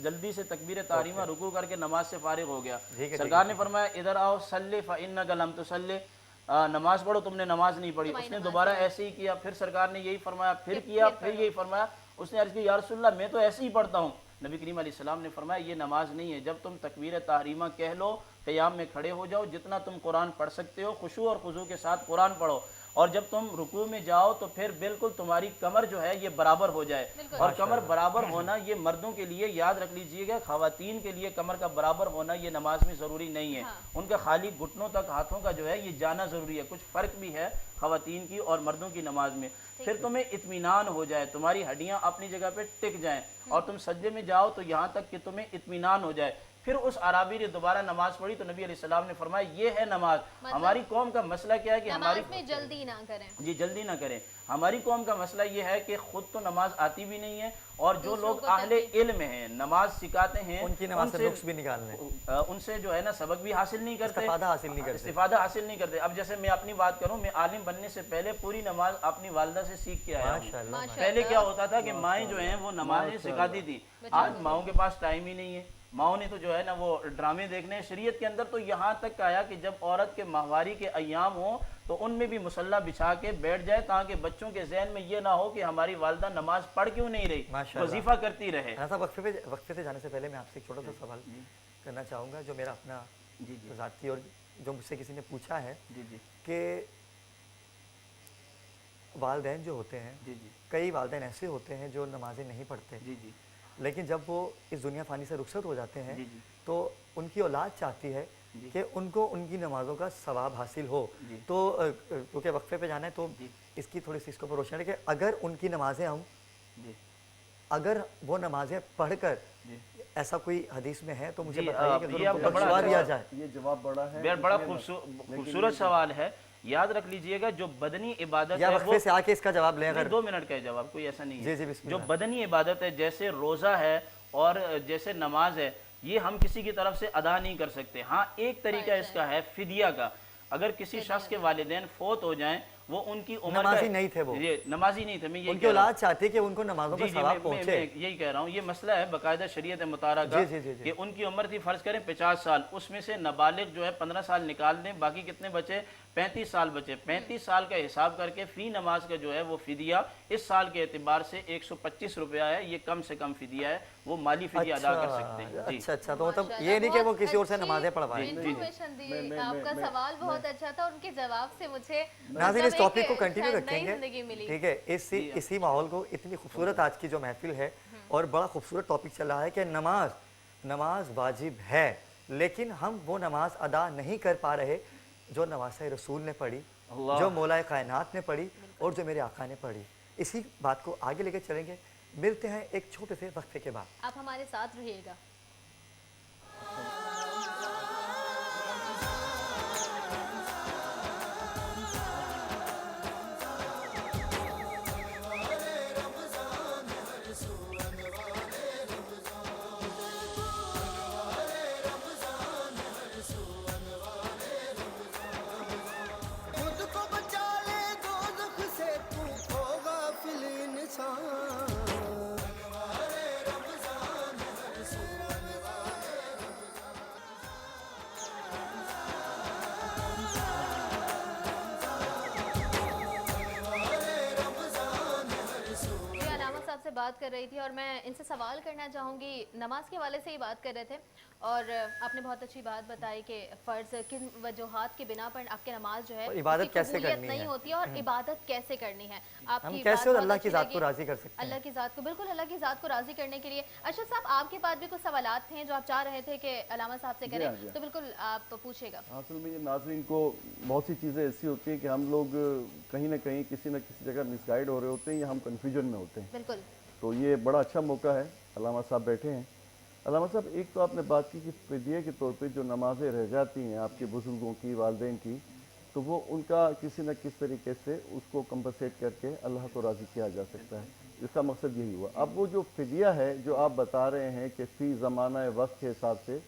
जल्दी से तकबीर तारीमा रुकू करके नमाज से फारिग हो गया। सरकार ने फरमाया इधर आओ, सल्ले फ़इन्नका लम तुसल्ली, नमाज पढ़ो, तुमने नमाज नहीं पढ़ी। उसने दोबारा ऐसे ही किया, फिर सरकार ने यही फरमाया, फिर किया, फिर यही फरमाया। उसने अर्ज़ की या रसूलल्लाह मैं तो ऐसे ही पढ़ता हूँ। नबी करीम अलैहिस्सलाम ने फरमाया ये नमाज नहीं है। जब तुम तकबीर तारीमा कह लो, क़याम में खड़े हो जाओ, जितना तुम कुरान पढ़ सकते हो खुशू और खुजू के साथ कुरान पढ़ो, और जब तुम रुकू में जाओ तो फिर बिल्कुल तुम्हारी कमर जो है ये बराबर हो जाए। और कमर बराबर होना ये मर्दों के लिए याद रख लीजिएगा, ख़वातीन के लिए कमर का बराबर होना ये नमाज में ज़रूरी नहीं है। उनका खाली घुटनों तक हाथों का जो है ये जाना ज़रूरी है। कुछ फ़र्क भी है ख़वातीन की और मर्दों की नमाज में। फिर तुम्हें इत्मीनान हो जाए, तुम्हारी हड्डियाँ अपनी जगह पे टिक जाएँ, और तुम सज्जे में जाओ तो यहाँ तक कि तुम्हें इत्मीनान हो जाए। फिर उस अराबी ने दोबारा नमाज पढ़ी तो नबी अलैहिस्सलाम ने फरमाया ये है नमाज। हमारी कौम का मसला क्या है कि हमारी में जल्दी ना करें। जी जल्दी ना करें। हमारी कौम का मसला ये है कि खुद तो नमाज आती भी नहीं है, और जो लोग अहले इल्म हैं, नमाज सिखाते हैं, उनकी नमाज से नुक्स भी निकालने, उनसे जो है ना सबक भी हासिल नहीं करते, इस्तिफादा हासिल नहीं करते। अब जैसे मैं अपनी बात करूं, मैं आलिम बनने से पहले पूरी नमाज अपनी वालिदा से सीख के आया हूं। पहले क्या होता था कि माएँ जो हैं वो नमाजें सिखाती थी, आज माओं के पास टाइम ही नहीं है। माओं ने तो जो है ना वो ड्रामे देखने हैं। शरीयत के अंदर तो यहाँ तक आया कि जब औरत के माहवारी के अय्याम हो तो उनमें भी मुसल्ला बिछा के बैठ जाए, ताकि बच्चों के जहन में ये ना हो कि हमारी वालिदा नमाज पढ़ क्यों नहीं रही, वजीफा करती रहे। ऐसा वक्फे से जाने से पहले मैं आपसे एक छोटा सा सवाल करना चाहूँगा, जो मेरा अपना ज़ाती और जो मुझसे किसी ने पूछा है कि वालिदैन जो होते हैं, कई वालिदैन ऐसे होते हैं जो नमाजें नहीं पढ़ते, लेकिन जब वो इस दुनिया फ़ानी से रुखसत हो जाते हैं तो उनकी औलाद चाहती है कि उनको उनकी नमाज़ों का सवाब हासिल हो। तो क्योंकि वक्फे पे जाना है तो इसकी थोड़ी सी इसको रोशनी है कि अगर उनकी नमाज़ें अगर वो नमाज़ें पढ़कर ऐसा कोई हदीस में है तो मुझे जी, बताइए कि ये अगर आपका उनको बड़ा बख्शवा दिया अच्छा जाए। ये जवाब बड़ा है, बड़ा इसमें खूबसूरत सवाल है। याद रख लीजिएगा, जो बदनी इबादत या है वो वक्फे से आके इसका जवाब लें अगर। 2 मिनट का है जवाब, कोई ऐसा नहीं है। जी जी जो बिस्मिल्लाह। बदनी इबादत है, जैसे रोज़ा है और जैसे नमाज है, ये हम किसी की तरफ से अदा नहीं कर सकते। हाँ, एक तरीका इसका है फिदिया का। अगर किसी शख्स के वालिदैन फोत हो जाएं, वो उनकी उम्र नमाजी नहीं थे वो, ये नमाजी नहीं थे, मैं ये उनकी औलाद चाहती है कि उनको नमाजों का जी, सवाब मैं पहुंचे। यही कह रहा हूँ। ये मसला है बाकायदा शरीयत मुतारा का जी, जी, जी। कि उनकी उम्र थी फ़र्ज़ करें 50 साल, उसमें से नाबालिग जो है 15 साल निकाल दें, बाकी कितने बचे? 35 साल बचे। 35 साल का हिसाब करके फ़ी नमाज का जो है वो फ़िदिया इस साल के एतबार से 125 रुपया है। ये कम से कम फ़िदिया है, वो माली फ़िदिया अदा कर सकते हैं। जी। अच्छा, तो मतलब ये नहीं कि वो किसी और से नमाजें पढ़वाएं। इन्फॉर्मेशन दी, आपका सवाल बहुत अच्छा था, उनके जवाब से मुझे नाज़रीन इस मतलब टॉपिक एक को कंटिन्यू शायद नई रखेंगे, जिंदगी मिली। ठीक है। इसी माहौल को, इतनी खूबसूरत आज की जो महफिल है और बड़ा खूबसूरत टॉपिक चल रहा है कि नमाज वाजिब है, लेकिन हम वो नमाज अदा नहीं कर पा रहे जो नवासा रसूल ने पढ़ी, जो मौलाए कायनात ने पढ़ी और जो मेरे आका ने पढ़ी। इसी बात को आगे लेकर चलेंगे। मिलते हैं एक छोटे से वक्फे के बाद। आप हमारे साथ रहिएगा। खुद को बचा ले दोज़ख से, तू हो गाफिल इंसान। ये अलामा साहब से बात कर रही थी और मैं इनसे सवाल करना चाहूँगी। नमाज के हवाले से ही बात कर रहे थे और आपने बहुत अच्छी बात बताई कि फ़र्ज़ किन वजूहात के बिना पर आपकी नमाज जो है और इबादत उसकी कैसे कबूलियत करनी नहीं है। होती है और इबादत कैसे करनी है। आपकी हम बात कैसे बहुत अल्लाह की अच्छी ज़ात को लगी। राज़ी कर सकते हैं। अल्लाह की ज़ात को, बिल्कुल अल्लाह की ज़ात को राज़ी करने के लिए। अरशद साहब, आपके पास भी कुछ सवालात थे जो आप चाह रहे थे कि अलामा साहब से जी हाँ, जी करें, हाँ। तो बिल्कुल आप पूछेगा। असल में ये नाज़रीन को बहुत सी चीज़ें ऐसी होती हैं कि हम लोग कहीं ना कहीं किसी न किसी जगह मिसगाइड हो रहे होते हैं या हम कन्फ्यूजन में होते हैं। बिल्कुल तो ये बड़ा अच्छा मौका है। अलामा साहब बैठे हैं। अलामा साहब, एक तो आपने बात की कि फ़िदिये के तौर पे जो नमाज़ें रह जाती हैं आपके बुज़ुर्गों की, वालिदैन की, तो वो उनका किसी न किसी तरीके से उसको कंपनसेट करके अल्लाह को राज़ी किया जा सकता है। इसका मकसद यही हुआ। अब वो जो फ़िदिया है जो आप बता रहे हैं कि फ़ी ज़माना वक्त के हिसाब से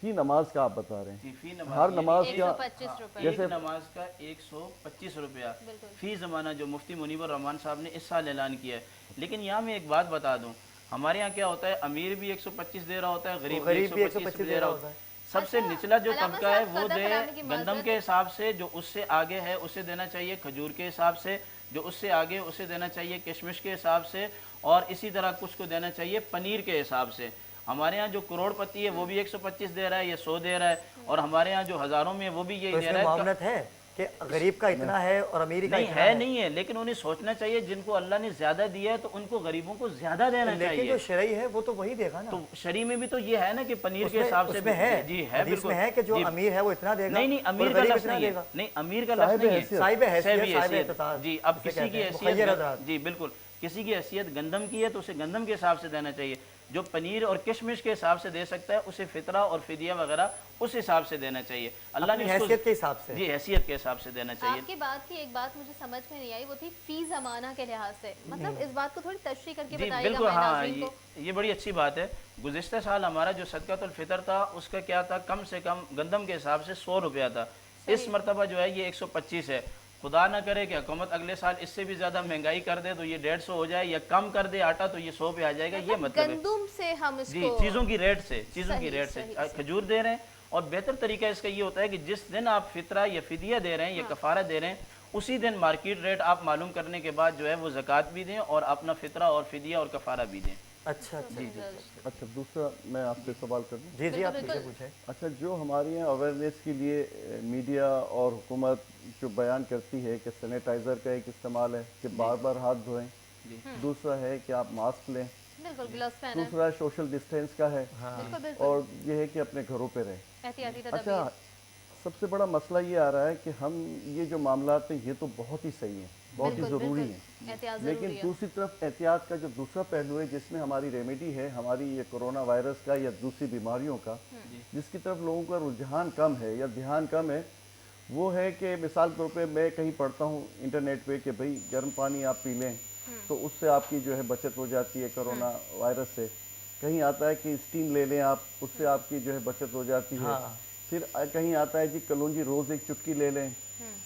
फ़ी नमाज का आप बता रहे जी, हैं, फ़ी हर नमाज नमाज का 125 रुपए। एक जैसे नमाज का 125 रुपया बिल्कुल। फ़ी ज़माना, जो मुफ्ती मुनीबर रहमान साहब ने इस साल ऐलान किया है। लेकिन यहाँ मैं एक बात बता दूँ, हमारे यहाँ क्या होता है, अमीर भी 125 दे रहा होता है, गरीब भी 125 दे रहा होता है। सबसे अच्छा, निचला जो अलामा तबका है साहब, वो कदर दे कलामी की गंदम माजरत के है। हिसाब से, जो उससे आगे है उसे देना चाहिए खजूर के हिसाब से, जो उससे आगे है उसे देना चाहिए किशमिश के हिसाब से, और इसी तरह कुछ को देना चाहिए पनीर के हिसाब से। हमारे यहाँ जो करोड़पति है वो भी 125 दे रहा है, ये 100 दे रहा है, और हमारे यहाँ जो हज़ारों में है वो भी यही तो दे इसमें रहा है। मामलत है कि गरीब का इतना है और अमीरी का नहीं इतना है, नहीं है, लेकिन उन्हें सोचना चाहिए जिनको अल्लाह ने ज्यादा दिया है तो उनको गरीबों को ज्यादा देना लेकिन चाहिए। जो शरई है वो तो वही देगा ना। तो शरी में भी तो ये है ना कि पनीर के हिसाब से उसमें है, जी है, हदीस बिल्कुल में है कि जो जी। अमीर है वो इतना देगा। नहीं नहीं, और अमीर का गरीब लफ्ज़ इतना नहीं है, देगा। नहीं अमीर का लफ्ज़ नहीं है, साहिब हैसियत, साहिब साहिब हैसियत। एतसार जी, अब जिसे किसी कहते की हैं, मुखय्यर हैसियत, हज़रात। जी बिल्कुल, किसी की हैसियत गंदम की है तो उसे गंदम के हिसाब से देना चाहिए। जो पनीर और किशमिश के हिसाब से दे सकता है उसे फितरा और फिदिया वगैरह उस हिसाब से देना चाहिए। अल्लाह ने अपनी उसको हैसियत के हिसाब से। जी हैसियत के हिसाब से देना चाहिए। आपकी बात की एक बात मुझे समझ में नहीं आई, वो थी फी जमाना के लिहाज से, मतलब इस बात को थोड़ी तशरीह करके जी बताइएगा बिल्कुल, हमारे हाँ, नाज़रीन को। ये बड़ी अच्छी बात है। गुज़िश्ता साल हमारा जो सदक़ातुल फ़ितर था उसका क्या था, कम से कम गंदम के हिसाब से 100 रुपया था। इस मरतबा जो है ये 125 है। खुदा ना करे कि हुकूमत अगले साल इससे भी ज़्यादा महंगाई कर दे तो ये 150 हो जाए, या कम कर दे आटा तो ये 100 पे आ जाएगा। ये मतलब है गंदुम से हम जी, इसको चीज़ों की रेट से, चीज़ों की सही, रेट से सही, खजूर दे रहे हैं। और बेहतर तरीका इसका ये होता है कि जिस दिन आप फितरा या फिदिया दे रहे हैं या कफ़ारा दे रहे हैं, उसी दिन मार्केट रेट आप मालूम करने के बाद जो है वो ज़कात भी दें और अपना फितरा और फिदिया और कफ़ारा भी दें। अच्छा अच्छा अच्छा, दूसरा मैं आपसे सवाल कर दूं। जी जी, आप बिल्कुल, पूछे पूछे। अच्छा, जो हमारे यहाँ अवेयरनेस के लिए मीडिया और हुकूमत जो बयान करती है कि सैनिटाइज़र का एक इस्तेमाल है कि बार बार हाथ धोएं, दूसरा है कि आप मास्क लें, बिल्कुल ग्लव्स पहने, दूसरा सोशल डिस्टेंस का है, बिल्कुल बिल्कुल और ये है कि अपने घरों पे रहें। एहतियाती अच्छा, तदबीर। सबसे बड़ा मसला ये आ रहा है कि हम ये जो मामलात हैं ये तो बहुत ही सही हैं, बहुत ही बिल्कुल, ज़रूरी बिल्कुल। है। एहतियात ज़रूरी लेकिन है। दूसरी तरफ एहतियात का जो दूसरा पहलू है जिसमें हमारी रेमेडी है, हमारी ये कोरोना वायरस का या दूसरी बीमारियों का, जिसकी तरफ लोगों का रुझान कम है या ध्यान कम है, वो है कि मिसाल के तौर पे मैं कहीं पढ़ता हूँ इंटरनेट पे कि भाई गर्म पानी आप पी लें तो उससे आपकी जो है बचत हो जाती है कोरोना वायरस से। कहीं आता है कि स्टीम ले लें आप, उससे आपकी जो है बचत हो जाती है। हाँ। फिर कहीं आता है जी कलौंजी रोज़ एक चुटकी ले लें।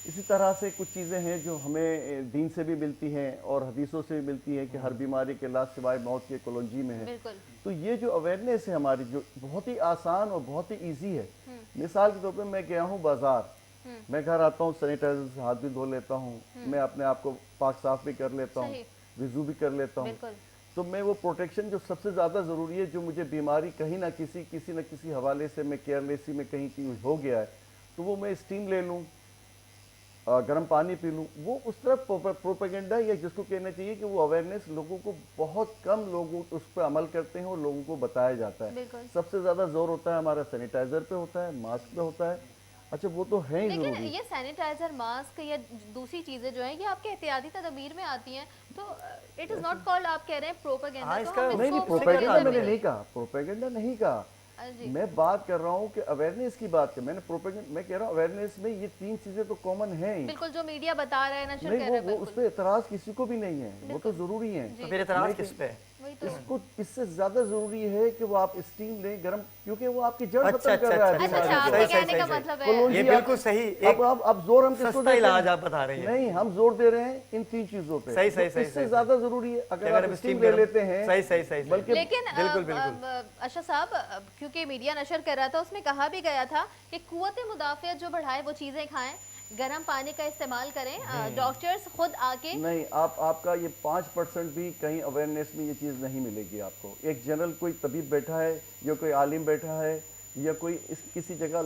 इसी तरह से कुछ चीज़ें हैं जो हमें दीन से भी मिलती हैं और हदीसों से भी मिलती हैं कि हर बीमारी के इलाज सिवाय मौत के कलौंजी में है। बिल्कुल। तो ये जो अवेयरनेस है हमारी, जो बहुत ही आसान और बहुत ही ईजी है। मिसाल के तौर पे मैं गया हूँ बाजार, मैं घर आता हूँ, सैनिटाइजर से हाथ भी धो लेता हूँ, मैं अपने आप को पाक साफ भी कर लेता हूँ, सही। विज़ू भी कर लेता हूँ। बिल्कुल। तो मैं वो प्रोटेक्शन जो सबसे ज़्यादा ज़रूरी है, जो मुझे बीमारी कहीं ना किसी हवाले से मैं केयरलेसी में कहीं हो गया है, तो वो मैं स्टीम ले लूँ, गर्म पानी पी लूँ, वो उस तरफ प्रोपेगेंडा या जिसको कहना चाहिए कि वो अवेयरनेस लोगों को, बहुत कम लोग उस पर अमल करते हैं और लोगों को बताया जाता है। बिल्कुल। सबसे ज़्यादा जोर होता है हमारा सैनिटाइज़र पे होता है, मास्क पे होता है। अच्छा वो तो है ही लेकिन ज़रूरी। ये सैनिटाइजर, मास्क या दूसरी चीजें जो हैं ये आपके एहतियाती तदबीर में आती हैं, तो इट इज नॉट कॉल्ड, आप कह रहे हैं प्रोपेगेंडा, हाँ, तो इसका हम नहीं नहीं, इसको प्रोपेगेंडा प्रोपेगेंडा मैंने नहीं कहा, प्रोपेगेंडा नहीं कहा। जी। मैं बात कर रहा हूँ कि अवेयरनेस की बात है। मैंने प्रोपेगेंडा, मैं कह रहा हूँ अवेयरनेस में ये तीन चीज़ें तो कॉमन हैं ही। बिल्कुल, जो मीडिया बता रहा है, नशर नहीं कर रहा है, वो उस बिल्कुल पर एतराज़ किसी को भी नहीं है, वो तो ज़रूरी है। तो फिर इतराज़ किस पे है? वही तो। इसको इससे ज़्यादा ज़रूरी है कि वो आप स्टीम लें गर्म, क्योंकि वो आपकी जड़ अच्छा, खत्म कर रहा है अच्छा, अच्छा अच्छा, बीमारी आपके को। कहने का मतलब है कलौंजी ये आप- बिल्कुल सही, एक अब जोर हम किसको सस्ता देते हैं? इलाज आप बता रही हैं। नहीं, हम जोर दे रहे हैं इन तीन चीजों पे। सही, तो सही, सही, इससे सही, ज्यादा जरूरी है अगर अगर आप हम स्टीम steam ले गर्म- लेते हैं। सही, सही, सही, सही। बल्कि लेकिन बिल्कुल, बिल्कुल। अशरफ साहब, क्योंकि मीडिया नशर कर रहा था, उसमें कहा भी गया था कि कुव्वत मुदाफ़ियत जो बढ़ाए वो चीज़ें खाएं, गर्म पानी का इस्तेमाल करें, डॉक्टर्स खुद आके। नहीं, आपका ये 5% भी कहीं अवेयरनेस में ये चीज़ नहीं मिलेगी आपको। एक जनरल कोई तबीब बैठा है या कोई आलिम बैठा है या कोई किसी जगह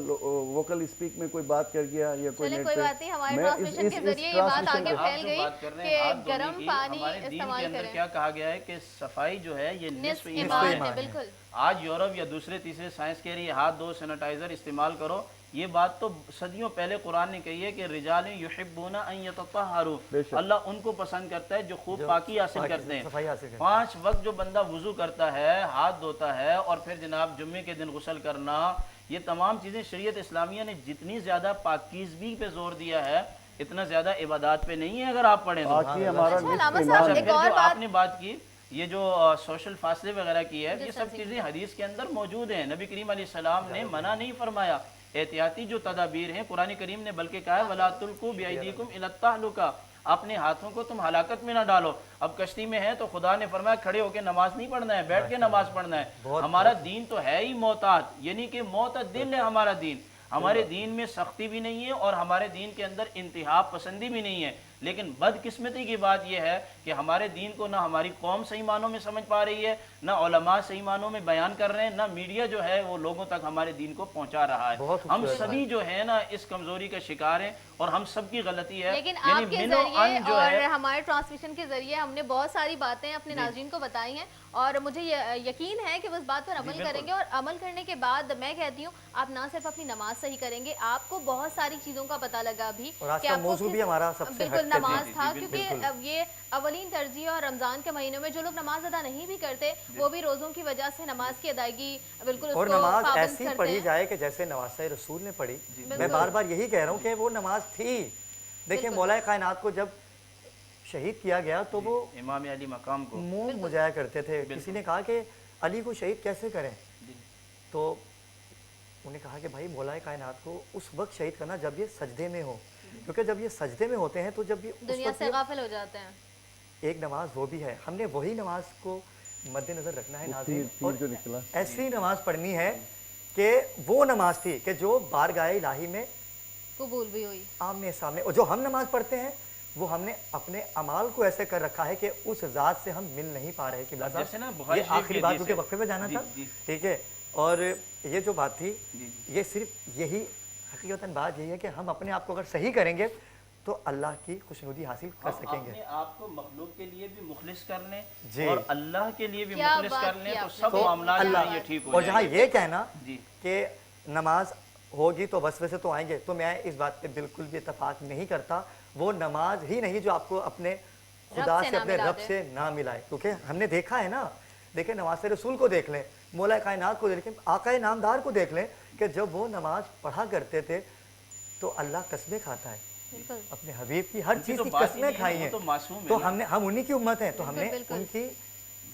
वोकल स्पीक में कोई बात कर गया या कोई चले नेट कोई पे- बात नहीं, हमारे मैं ट्रांसमिशन के जरिए ये बात आगे ट्रांसमिशन फैल आप जो गई बात कर रहे हैं, हाथ कि धोने गर्म की, पानी हमारे दीन के इस्तेमाल अंदर करें। क्या कहा गया है कि सफाई जो है ये निस्फ निस्फ ईमान ईमान है। है, बिल्कुल। आज यूरोप या दूसरे तीसरे साइंस कह रही है हाथ धो, सैनिटाइजर इस्तेमाल करो। ये बात तो सदियों पहले कुरान ने कही है कि रिजाल युहिब्बूना अन यतत्तहरू, बेशक। अल्लाह उनको पसंद करता है जो खूब पाकी हासिल पाकी, करते हैं। सफाई हासिल करते हैं। 5 वक्त जो बंदा वुजू करता है, हाथ धोता है और फिर जनाब जुम्मे के दिन गुस्ल करना, ये तमाम चीज़ें शरीयत इस्लामिया ने जितनी ज़्यादा पाकीज़गी पे जोर दिया है, इतना ज़्यादा इबादत पे नहीं है। अगर आप पढ़ें तो बाकी हमारा अच्छा, निस्फ लामा ईमान साहब, है। एक फिर और जो बात- आपने बात की, ये जो सोशल फासले वगैरह की है, ये सब चीज़ें हदीस के अंदर मौजूद हैं। नबी करीम अलैहिस्सलाम ने मना नहीं फरमाया। एहतियाती जो तदाबीर हैं, कुरान करीम ने बल्कि कहा है वला तुल्कू बिअयदीकुम इला तहलुका, अपने हाथों को तुम हलाकत में ना डालो। अब कश्ती में है तो खुदा ने फरमाया खड़े होकर नमाज नहीं पढ़ना है, बैठ के नमाज पढ़ना है। हमारा दीन तो है ही मोहतात, यानी कि मोतदिल है हमारा दीन। हमारे दीन में सख्ती भी नहीं है और हमारे दीन के अंदर इंतहा पसंदी भी नहीं है। लेकिन बदकिस्मती की बात यह है कि हमारे दीन को ना हमारी कौम सही मानों में समझ पा रही है, ना उलमा सही मानों में बयान कर रहे हैं, ना मीडिया जो है वो लोगों तक हमारे दीन को पहुंचा रहा है। बहुत हम खूबसूरत सभी जो है ना इस कमजोरी का शिकार हैं और हम सब की गलती है। लेकिन यानी आपके मिनो जरिए अन जो और है, हमारे ट्रांसमिशन के जरिए हमने बहुत सारी बातें अपने नाज़रीन को बताई हैं और मुझे यकीन है कि वो इस बात पर अमल करेंगे। और अमल करने के बाद मैं कहती हूँ आप ना सिर्फ अपनी नमाज सही करेंगे, आपको बहुत सारी चीज़ों का पता लगा अभी और आज कि का आपको मौजू भी हमारा सबसे बिल्कुल हटके थे। नमाज था, क्योंकि अब ये अवलीन तरजीह और रमज़ान के महीनों में जो लोग नमाज अदा नहीं भी करते वो भी रोज़ों की वजह से नमाज की अदायगी बिल्कुल और उसको नमाज पाबंद ऐसी करते पढ़ी हैं। जाए कि जैसे नवाज़ रसूल ने पढ़ी। मैं बिल्कुल। बार बार यही कह रहा हूँ कि वो नमाज थी। देखिए बिल्कुल। मौला कायनात को जब शहीद किया गया तो वो इमाम अली मकाम को मुंह मुजाया करते थे। किसी ने कहा कि अली को शहीद कैसे करें, तो उन्हें कहा कि भाई मौला कायनात को उस वक्त शहीद करना जब ये सजदे में हो, क्योंकि जब ये सजदे में होते हैं तो जब ये उस दुनिया वक्त से ये गाफिल हो जाते हैं। एक नमाज वो भी है, हमने वही नमाज को मद्देनजर रखना है नाज़रीन। तीर जो निकला ऐसी नमाज पढ़नी है कि वो नमाज थी कि जो बारगाह इलाही में कबूल भी हुई। आमने सामने, और जो हम नमाज पढ़ते हैं वो हमने अपने अमाल को ऐसे कर रखा है कि उस ज़ात से हम मिल नहीं पा रहे। कि जैसे ना ये बुखारी शरीफ आखिरी की बात, हदीस क्योंकि है। वक्फे पे जाना जी, था, जी। ठीक है। और ये जो बात थी, जी, ये सिर्फ यही हकीकतन बात यही है कि हम अपने आप को अगर सही करेंगे तो अल्लाह की खुशनुदी हासिल कर हम सकेंगे। अपने आप को मखलूक के लिए भी मुखलिस कर लें जी। और अल्लाह के लिए भी क्या मुखलिस बात कर लें की तो आपने। सब तो मामला जो अल्लाह है ये ठीक हो और जहाँ जाएंगे। ये कहना जी। कि नमाज होगी तो वसवसे तो आएंगे, तो मैं इस बात पे बिल्कुल भी इत्तेफाक नहीं करता। وہ نماز ہی نہیں جو آپ کو اپنے خدا سے سے نہ اپنے ملا رب دے۔ سے نہ ملائے، کیونکہ ہم نے دیکھا ہے نا، دیکھیں نواز رسول کو دیکھ لیں، مولا کائنات کو دیکھ لیں، آقا نامدار کو دیکھ لیں کہ جب وہ نماز پڑھا کرتے تھے تو اللہ قسمیں کھاتا ہے، بالکل اپنے حبیب کی ہر ان کی چیز تو کی بات ہی قسمیں نہیں ہے، کھائی وہ ہیں، تو معصوم ہے تو نا۔ ہم انہی کی امت ہیں، تو ہم نے بالکل، ان کی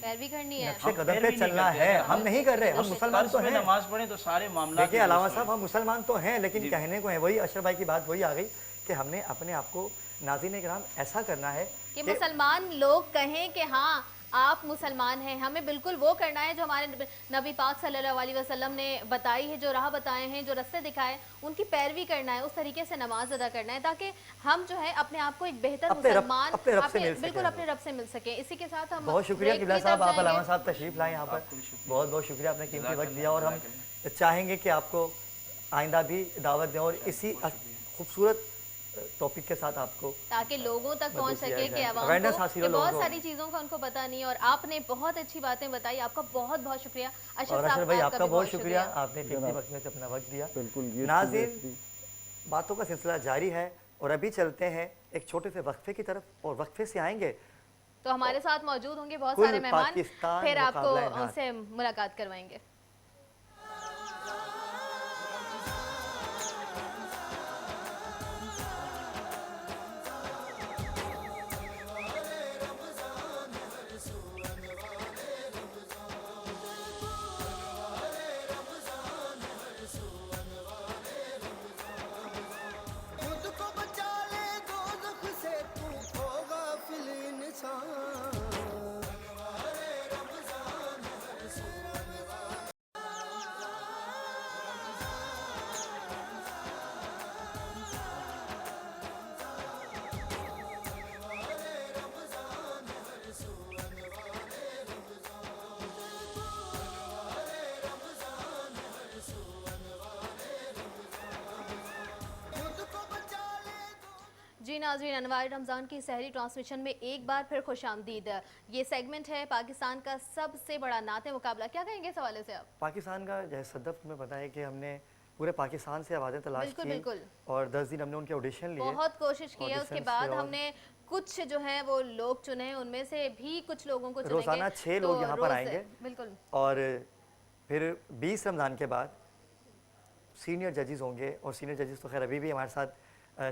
پیروی کرنی ہے۔ نقش ہم قدم پیروی پہ نہیں چلنا کرتے ہے، ہیں۔ ہم نہیں کر رہے، ہم اس مسلمان طرز تو پہ ہیں۔ نماز پڑھیں تو سارے معاملات دیکھیں علامہ صاحب ہم مسلمان تو ہیں لیکن جی۔ کہنے کو ہیں، وہی اشرف بھائی کی بات وہی آ گئی کہ ہم نے اپنے آپ کو ناظرین کرام ایسا کرنا ہے کہ مسلمان لوگ کہیں کہ ہاں آپ مسلمان ہیں، ہمیں بالکل وہ کرنا ہے جو ہمارے نبی پاک صلی اللہ علیہ وسلم نے بتائی ہے، جو راہ بتائے ہیں، جو رستے دکھائے، ان کی پیروی کرنا ہے، اس طریقے سے نماز ادا کرنا ہے تاکہ ہم جو ہے اپنے آپ کو ایک بہتر مسلمان اپنے رب سے مل بالکل سکیں۔ اپنے رب سے مل سکیں۔ اسی کے ساتھ ہم بہت شکریہ بریک قبلہ کی صاحب، طرف آپ جائیں گے۔ علامہ صاحب تشریف لائیں یہاں پر، بہت بہت شکریہ، آپ نے قیمتی وقت دیا، اور ہم چاہیں گے کہ آپ کو آئندہ بھی دعوت دیں اور اسی خوبصورت ٹاپک کے ساتھ آپ کو تاکہ لوگوں تک پہنچ سکے کہ عوام Awareness کو حاصل کہ ہو لوگوں بہت کو۔ ساری چیزوں کا ان کو پتہ نہیں، اور آپ نے بہت اچھی باتیں بتائی، آپ کا بہت بہت شکریہ۔ اشرف اور اشرف صاحب بھائی آپ آپ کا کا بھی بہت شکریہ، آپ نے قیمتی وقت میں سے اپنا وقت دیا۔ بالکل، یہ ناظرین باتوں کا سلسلہ جاری ہے اور ابھی چلتے ہیں ایک چھوٹے سے وقفے کی طرف، اور وقفے سے آئیں گے تو ہمارے ساتھ موجود ہوں گے بہت کل سارے مہمان، پاکستان پھر آپ کو مقابلہ ان نعت۔ سے ملاقات کروائیں گے۔ خود کو بچا لے دوزخ سے، تو ہو غافل انسان۔ جی ناظرین، انوار رمضان کی سحری ٹرانسمیشن میں ایک بار پھر خوش آمدید۔ یہ سیگمنٹ ہے پاکستان کا سب سے بڑا نعت مقابلہ، کیا کہیں گے اس حوالے سے آپ؟ پاکستان کا جیسے صدف میں بتایا کہ ہم نے پورے پاکستان سے آوازیں تلاش بالکل کی بالکل، اور 10 دن ہم نے ان کے آڈیشن لیے، بہت کوشش کی ہے، اس کے آڈیشن بعد سے، ہم نے کچھ جو ہیں وہ لوگ چنے، ان میں سے بھی کچھ لوگوں کو چنیں گے۔ روزانہ 6 لوگ یہاں پر آئیں گے، بالکل، اور پھر 20 رمضان کے بعد سینئر ججز ہوں گے، اور سینئر ججز تو خیر ابھی بھی ہمارے ساتھ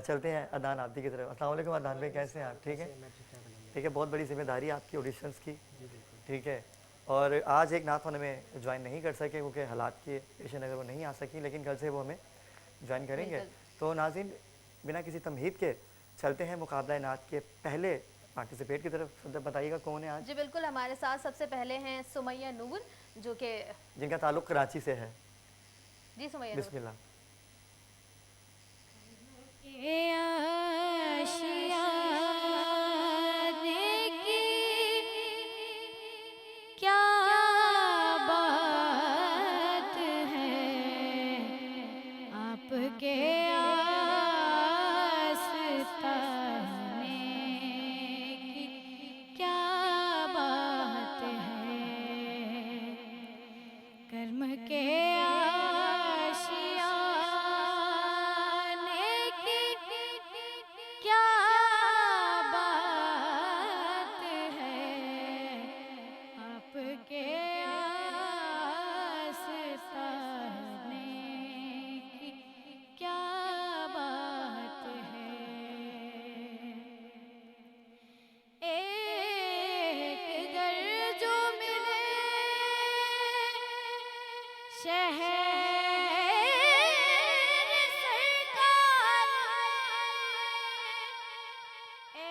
چلتے ہیں۔ عدنان آبدی کی طرف، السلام علیکم عدنان بھائی، کیسے ہیں آپ؟ ٹھیک ہے، ٹھیک ہے، بہت بڑی ذمہ داری ہے آپ کی آڈیشنس کی، ٹھیک ہے، اور آج ایک نعت ہمیں جوائن نہیں کر سکے کیونکہ حالات کے پیش نظر وہ نہیں آ سکی، لیکن کل سے وہ ہمیں جوائن کریں گے۔ تو ناظرین بنا کسی تمہید کے چلتے ہیں مقابلہ نعت کے پہلے پارٹیسپیٹ کی طرف۔ بتائیے گا کون ہے آج؟ جی بالکل، ہمارے ساتھ سب سے پہلے ہیں سمیہ نور، جو کہ جن کا تعلق کراچی سے ہے۔ جی سمیہ بسم نور۔ اللہ۔ کیا بات ہے آپ کے آستانے کی، کیا بات ہے کرم کے آشیانے کی، کیا بات ہے آپ کے آستانے کی، کیا بات ہے ایک گر جو ملے شہر سرکار ایک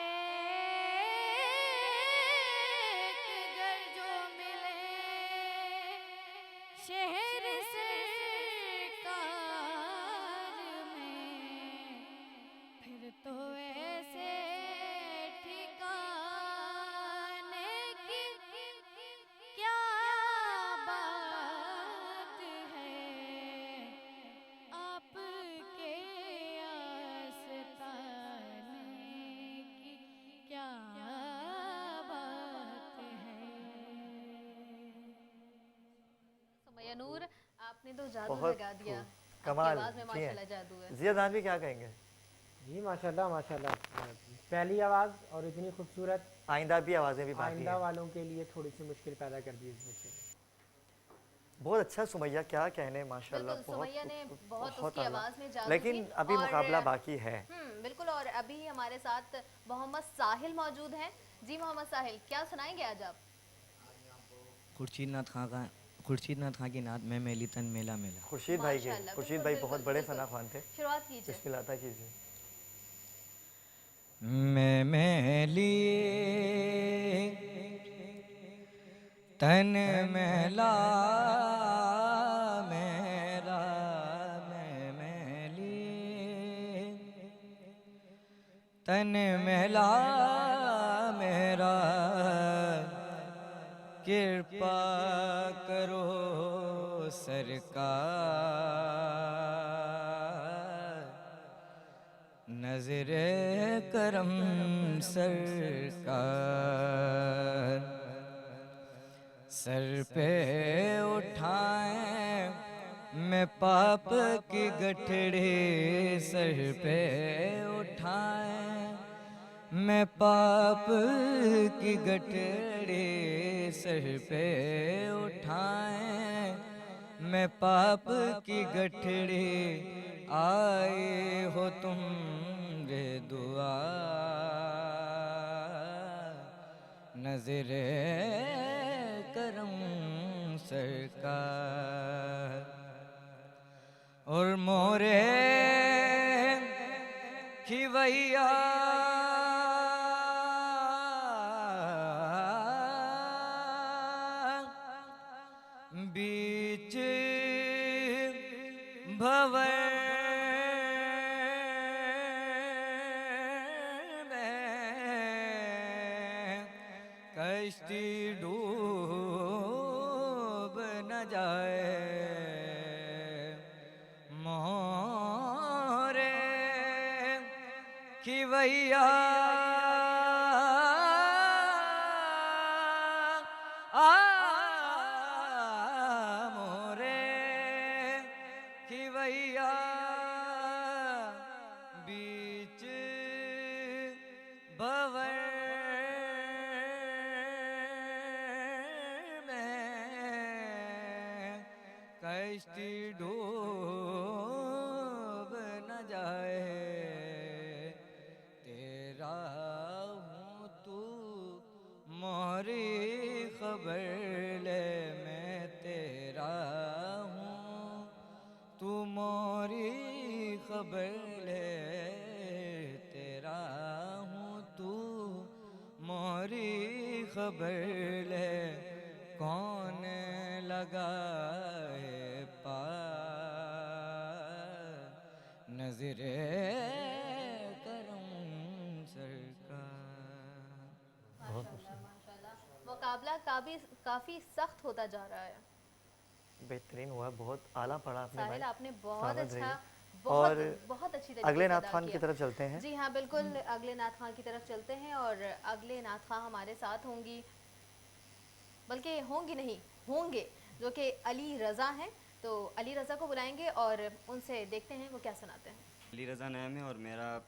گر جو ملے شہر سرکار میں، پھر تو ایسے ٹھکانے کی، کیا بات ہے آپ کے آستانے کی، کیا بات ہے۔ سمیہ نور، آپ نے تو جادو بہت لگا دیا، خوب، آپ کی کمال، آواز میں جی ہیں۔ ماشاءاللہ جادو ہے۔ جی عدنان بھی کیا کہیں گے؟ جی ماشاءاللہ ماشاءاللہ، پہلی آواز اور اتنی خوبصورت، آئندہ بھی آوازیں بھی باقی آئندہ ہیں. والوں کے لیے تھوڑی سی مشکل پیدا کر دی اس بچے نے۔ بہت اچھا سمیہ، کیا کہنے ماشاءاللہ. بالکل سمیہ نے بہت اس بہت کی اعلیٰ. آواز میں جادو لیکن تھی، ابھی اور مقابلہ باقی ہے. بالکل، اور ابھی ہمارے ساتھ محمد ساحل موجود ہیں. جی محمد ساحل، کیا سنائیں گے آج آپ؟ خورشید ناتھ خان کی نعت میں میلی تن میلا میلا۔ خورشید بھائی کے، ماشاءاللہ، خورشید بالکل، بھائی بالکل، بہت بڑے بالکل۔ ثنا خوان تھے. شروعات کیجئے۔ بسم اللہ عطا کیجیے. میں میلی تن میلا میرا، میں میلی تن میلا میرا، کرپا کرو سرکار، نظر کرم سرکار، سر پہ اٹھائیں میں پاپ کی گٹھڑی، سر پہ اٹھائیں میں پاپ کی گٹھڑی، سر پہ اٹھائیں میں پاپ کی گٹھڑی، آئے ہو تم رے دعا، نظر کرم سرکار، اور مورے کھویا بیچ بھور میں، کشتی ڈوب نہ جائے، مورے کھویا مورے کھویا بیچ بھور میں، کشتی ڈوب نہ جائے، تیرا ہوں تو موری خبر لے، میں تیرا ہوں تو موری خبر لے، تیرا ہوں تو موری خبر لے، کون لگائے پار، نظر کرم سرکار۔ ماشاءاللہ، مقابلہ کافی سخت ہوتا جا رہا ہے۔ بہترین ہوا، بہت اعلیٰ پڑھا آپ نے ساحل، بھائی. آپ نے بہت سلامت رہیے. اچھا، اور بہت اچھی طریقے اگلے سے نعت ادا خوان کی کیا۔ طرف چلتے ہیں. جی ہاں بالکل، اگلے نعت خواں کی طرف چلتے ہیں، اور اگلے نعت خواں ہمارے ساتھ ہوں گی، بلکہ ہوں گی نہیں، ہوں گے، جو کہ علی رضا ہیں. تو علی رضا کو بلائیں گے اور ان سے دیکھتے ہیں وہ کیا سناتے ہیں۔ علی رضا نام ہے، اور میرا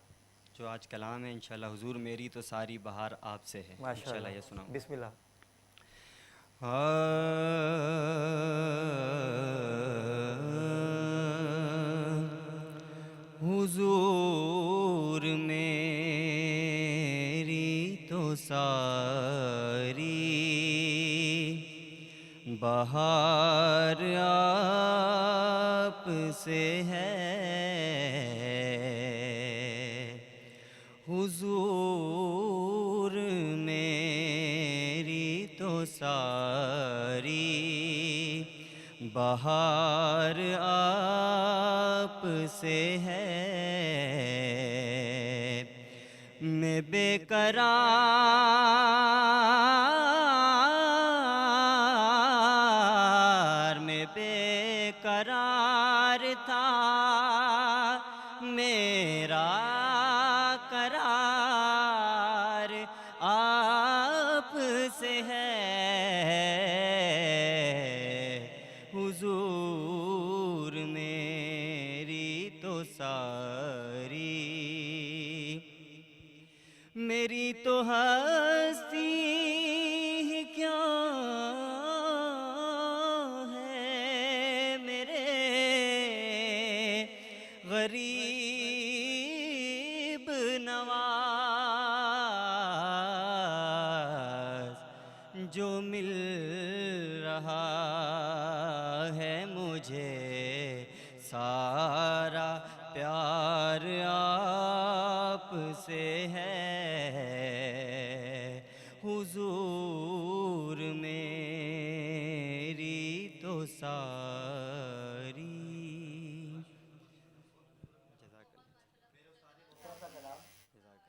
جو آج کلام ہے انشاءاللہ حضور میری تو ساری بہار آپ سے ہے، انشاءاللہ یہ سناؤں گا۔ بسم اللہ. حضور میری تو ساری بہار آپ سے ہے، حضور میری تو ساری بہار آپ سے ہے، میں بے قرار تھا، میرا قرار آپ سے ہے، حضور میری تو ساری غریب نواز جو مل رہا ہے مجھے، سارا پیار آپ سے ہے حضور میری تو ساری.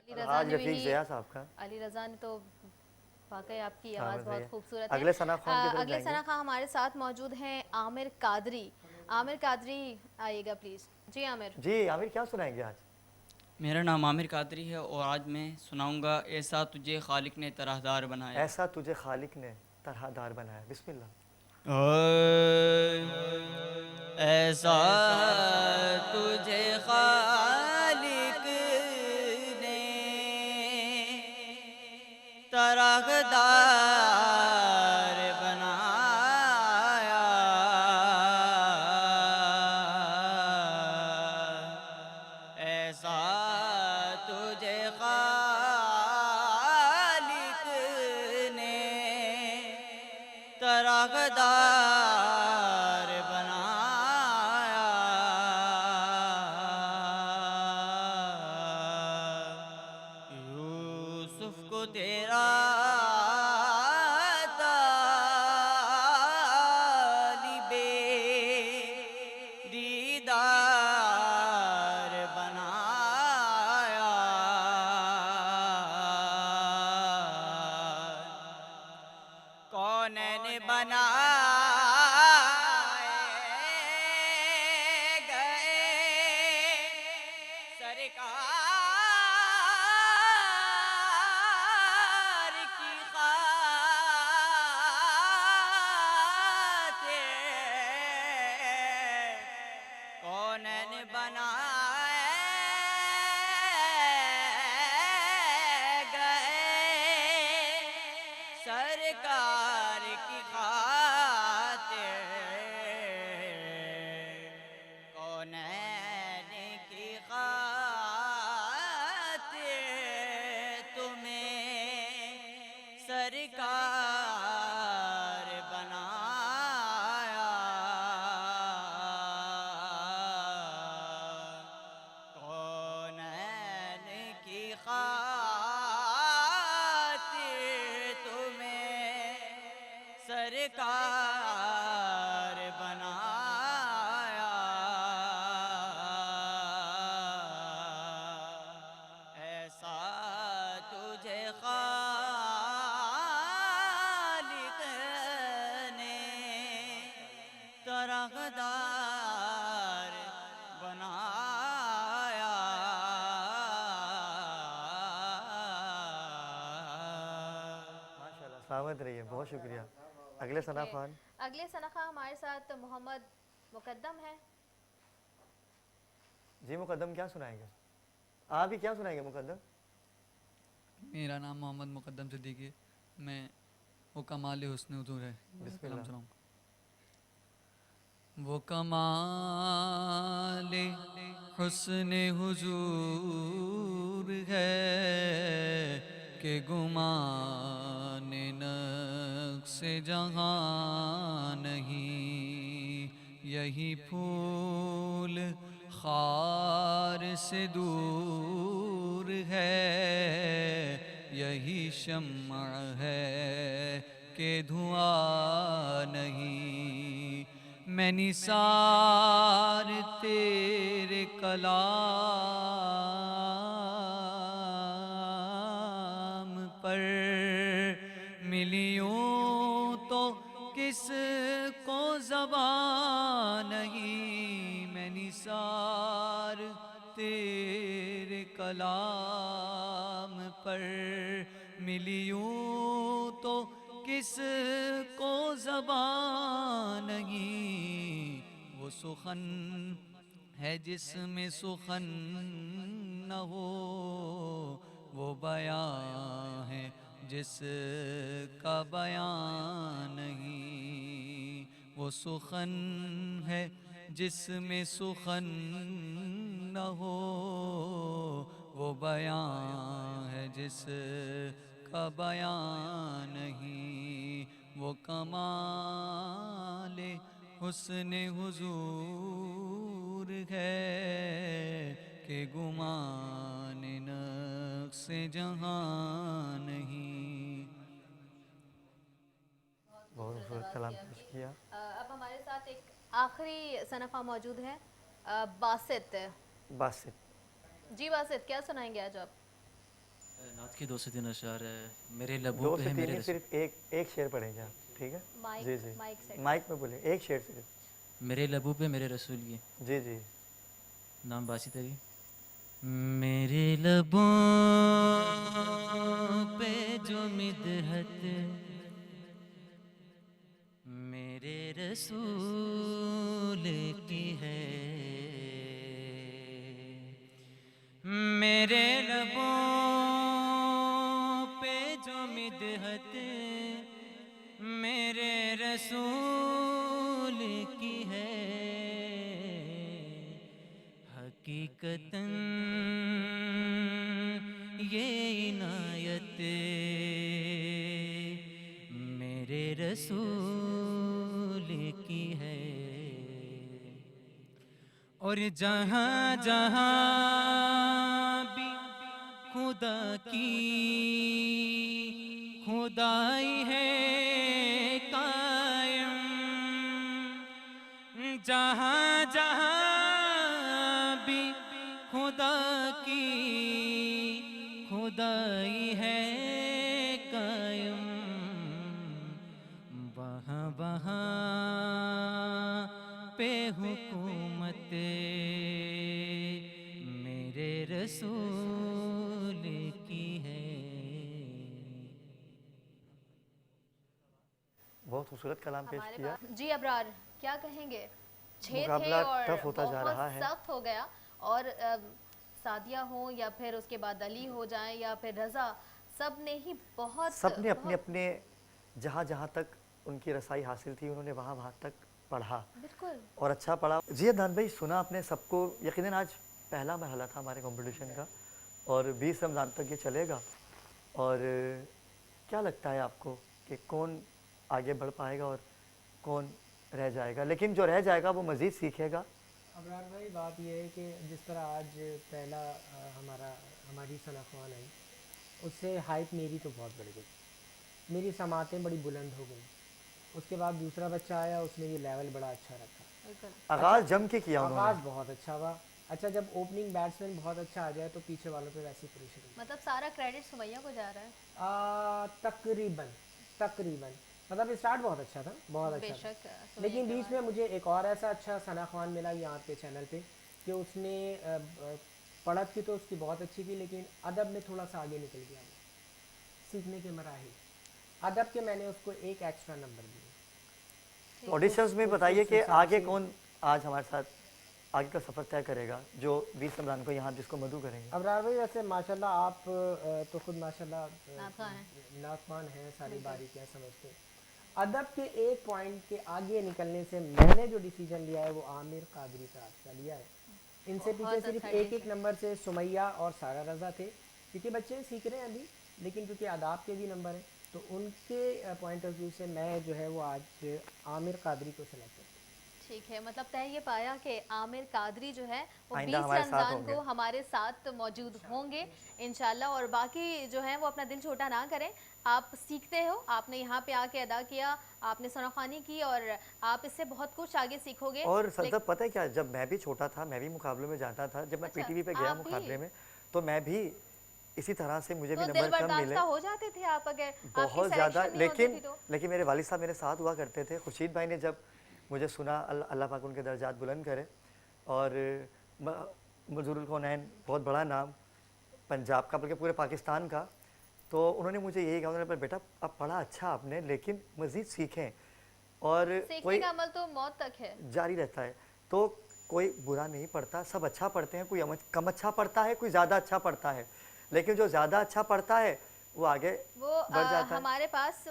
علی رضا آج نے رفیق بھی ضیاء صاحب کا. علی رضا نے تو واقعی آپ کی عامر آواز بہت بھیا. خوبصورت ہے. اگلے ثنا خان کی طرف اگلے جائیں گے. ثنا خان ہمارے ساتھ موجود ہیں عامر قادری. عامر قادری آئیے گا پلیز. جی عامر. جی عامر کیا سنائیں گے آج؟ میرا نام عامر قادری ہے اور آج میں سناؤں گا ایسا تجھے خالق نے طرح دار بنایا. ایسا تجھے خالق نے طرح دار بنایا. بسم اللہ. ایسا تجھے خالق نے طرح دار بنایا، ایسا تجھے خالق نے طرح دار بنایا، یوسف کو تیرا طالب دیدار بنایا، کونین بنائے گئے سرکار کی خاطر، کونین بنائے گئے سرکار کی خاطر، کونین کی خاطر تمہیں سرکار بنایا، کونین کی خاطر تمہیں سرکار بنایا، ایسا تجھے خالق نے طرح دار بنایا. ماشاء اللہ سلامت رہیے. بہت شکریہ. اگلے ثنا خان. اگلے ثنا خان ہمارے ساتھ محمد مقدم ہے. جی مقدم کیا سنائیں گے؟ آپ ہی کیا سنائیں گے مقدم؟ میرا نام محمد مقدم صدیقی ہے. میں وہ کمال حسن حضور ہے. بسم اللہ. وہ کمال حسن حضور ہے کہ گمان نقص جہاں نہیں، یہی پھول خار سے دور ہے، یہی شمع ہے کہ دھواں نہیں، میں نثار تیرے کلام پر ملیوں تو کس کو زبان نہیں، میں نثار تیرے کلام پر ملیوں تو کس کو زبان نہیں، وہ سخن ہے جس میں سخن نہ ہو، وہ بیان ہے جس کا بیان نہیں، وہ سخن ہے جس میں سخن نہ ہو، وہ بیان ہے جس کا بیان نہیں، وہ کمال حسن حضور ہے کہ گمان نقص جہاں نہیں۔ بہت خوبصورت کلام پیش کیا۔ اب ہمارے ساتھ ایک آخری صنفہ موجود ہے، باسط۔ باسط جی باسط، کیا سنائیں گے آج آپ؟ نعت کے 2 سے 3 اشعار ہے۔ میرے لبوں دو پہ سے ہے تین میرے نہیں، صرف ایک شعر پڑھیں گے آپ، ٹھیک ہے؟ مائک جی جی مائک سیٹ۔ مائک میں بولیں، ایک شعر صرف۔ میرے لبوں پہ میرے رسول کی جی جی نام باسط ہے۔ میرے لبوں پہ جو مدحت میرے رسول کی ہے، میرے لبوں پہ جو مدحت میرے رسول کی ہے، حقیقتاً یہ عنایت میرے رسول کی ہے، اور جہاں جہاں بھی خدا کی خدائی ہے قائم، جہاں جہاں بھی خدا کی خدائی ہے قائم، وہاں وہاں پہ حکومت میرے رسول کی ہے۔ بہت خوبصورت کلام پیش ہمارے کیا۔ جی ابرار، کیا کہیں گے؟ 6 تھے مقابلہ اور ٹف ہوتا جا رہا بہت ہے۔ سخت ہو گیا، اور سعدیہ ہوں یا پھر اس کے بعد علی ہو جائیں یا پھر رضا، سب نے ہی بہت سب نے اپنے اپنے جہاں جہاں تک ان کی رسائی حاصل تھی انہوں نے وہاں وہاں تک پڑھا بالکل اور اچھا پڑھا۔ جی عدنان بھائی، سنا آپ نے سب کو، یقیناً آج پہلا مرحلہ تھا ہمارے کمپٹیشن کا اور 20 رمضان تک یہ چلے گا، اور کیا لگتا ہے آپ کو کہ کون آگے بڑھ پائے گا اور کون رہ جائے گا؟ لیکن جو رہ جائے گا وہ مزید سیکھے گا۔ ابرار بھائی، بات یہ ہے کہ جس طرح آج پہلا ہماری ثناء آئی، اس سے ہائپ میری تو بہت بڑھ گئی، میری سماعتیں بڑی بلند ہو گئیں۔ اس کے بعد دوسرا بچہ آیا، اس نے یہ لیول بڑا اچھا رکھا، آغاز جم کے کیا انہوں آغاز نے، بہت اچھا ہوا۔ اچھا، جب اوپننگ بیٹسمین بہت اچھا آ جائے تو پیچھے والوں پہ ویسی پریشر ہوئی، مطلب سارا کریڈٹ سمیہ کو جا رہا ہے تقریباً مطلب اسٹارٹ بہت اچھا تھا، بہت بے اچھا شک تھا، لیکن بیچ میں مجھے ایک اور ایسا اچھا ثنا خوان ملا یہاں پہ چینل پہ کہ اس نے پڑھت کی تو اس کی بہت اچھی تھی، لیکن ادب میں تھوڑا سا آگے نکل گیا، سیکھنے کے مراحل ادب کے میں نے اس کو ایک ایکسٹرا نمبر دیے۔ آڈیشنز میں بتائیے کہ آگے کون آج ہمارے ساتھ آگے کا سفر طے کرے گا جو 20 رمضان کو یہاں جس کو مدعو کریں گے؟ ابرار بھائی، ویسے ماشاءاللہ آپ تو خود ماشاءاللہ نعت خوان ہیں، ساری باریکیاں سمجھتے ہیں۔ ادب کے ایک پوائنٹ کے آگے نکلنے سے میں نے جو ڈیسیجن لیا ہے وہ عامر قادری کا آپ کا لیا ہے۔ ان سے پیچھے صرف ایک نمبر سے سمیہ اور سارا رضا تھے، کیونکہ بچے سیکھ رہے ہیں ابھی، لیکن کیونکہ آداب کے بھی نمبر ہیں تو ان کے پوائنٹ آف ویو سے میں جو ہے وہ آج عامر قادری کو سلیکٹ کرتا ہوں۔ ٹھیک ہے، مطلب طے یہ پایا کہ عامر قادری جو ہے وہ 20 ہمارے ساتھ رمضان ہوں گے، کو ہمارے ساتھ موجود ہوں گے انشاءاللہ، اور باقی جو ہیں وہ اپنا دل چھوٹا نہ کریں۔ آپ سیکھتے ہو، آپ نے یہاں پہ آ کے ادا کیا، آپ نے ثنا خوانی کی اور آپ اس سے بہت کچھ آگے سیکھو گے۔ اور سردب پتہ ہے کیا، جب میں بھی چھوٹا تھا میں بھی مقابلوں میں جاتا تھا، جب میں پی ٹی وی پہ گیا مقابلے میں تو میں بھی اسی طرح سے مجھے بھی نمبر کم ملے، ہو جاتے تھے آپ اگر بہت زیادہ، لیکن میرے والد صاحب میرے ساتھ ہوا کرتے تھے۔ خورشید بھائی نے جب مجھے سنا، اللہ پاک ان کے درجات بلند کرے، اور منظور الکونین بہت بڑا نام پنجاب کا بلکہ پورے پاکستان کا، تو انہوں نے مجھے یہی کہا، انہوں نے بیٹا اب پڑھا اچھا آپ نے لیکن مزید سیکھیں، اور سیکھنے کا عمل تو موت تک ہے، جاری رہتا ہے، تو کوئی برا نہیں پڑھتا، سب اچھا پڑھتے ہیں، کوئی کم اچھا پڑھتا ہے، کوئی زیادہ اچھا پڑھتا ہے، لیکن جو زیادہ اچھا پڑھتا ہے وہ آگے بڑھ جاتا ہے. ہمارے پاس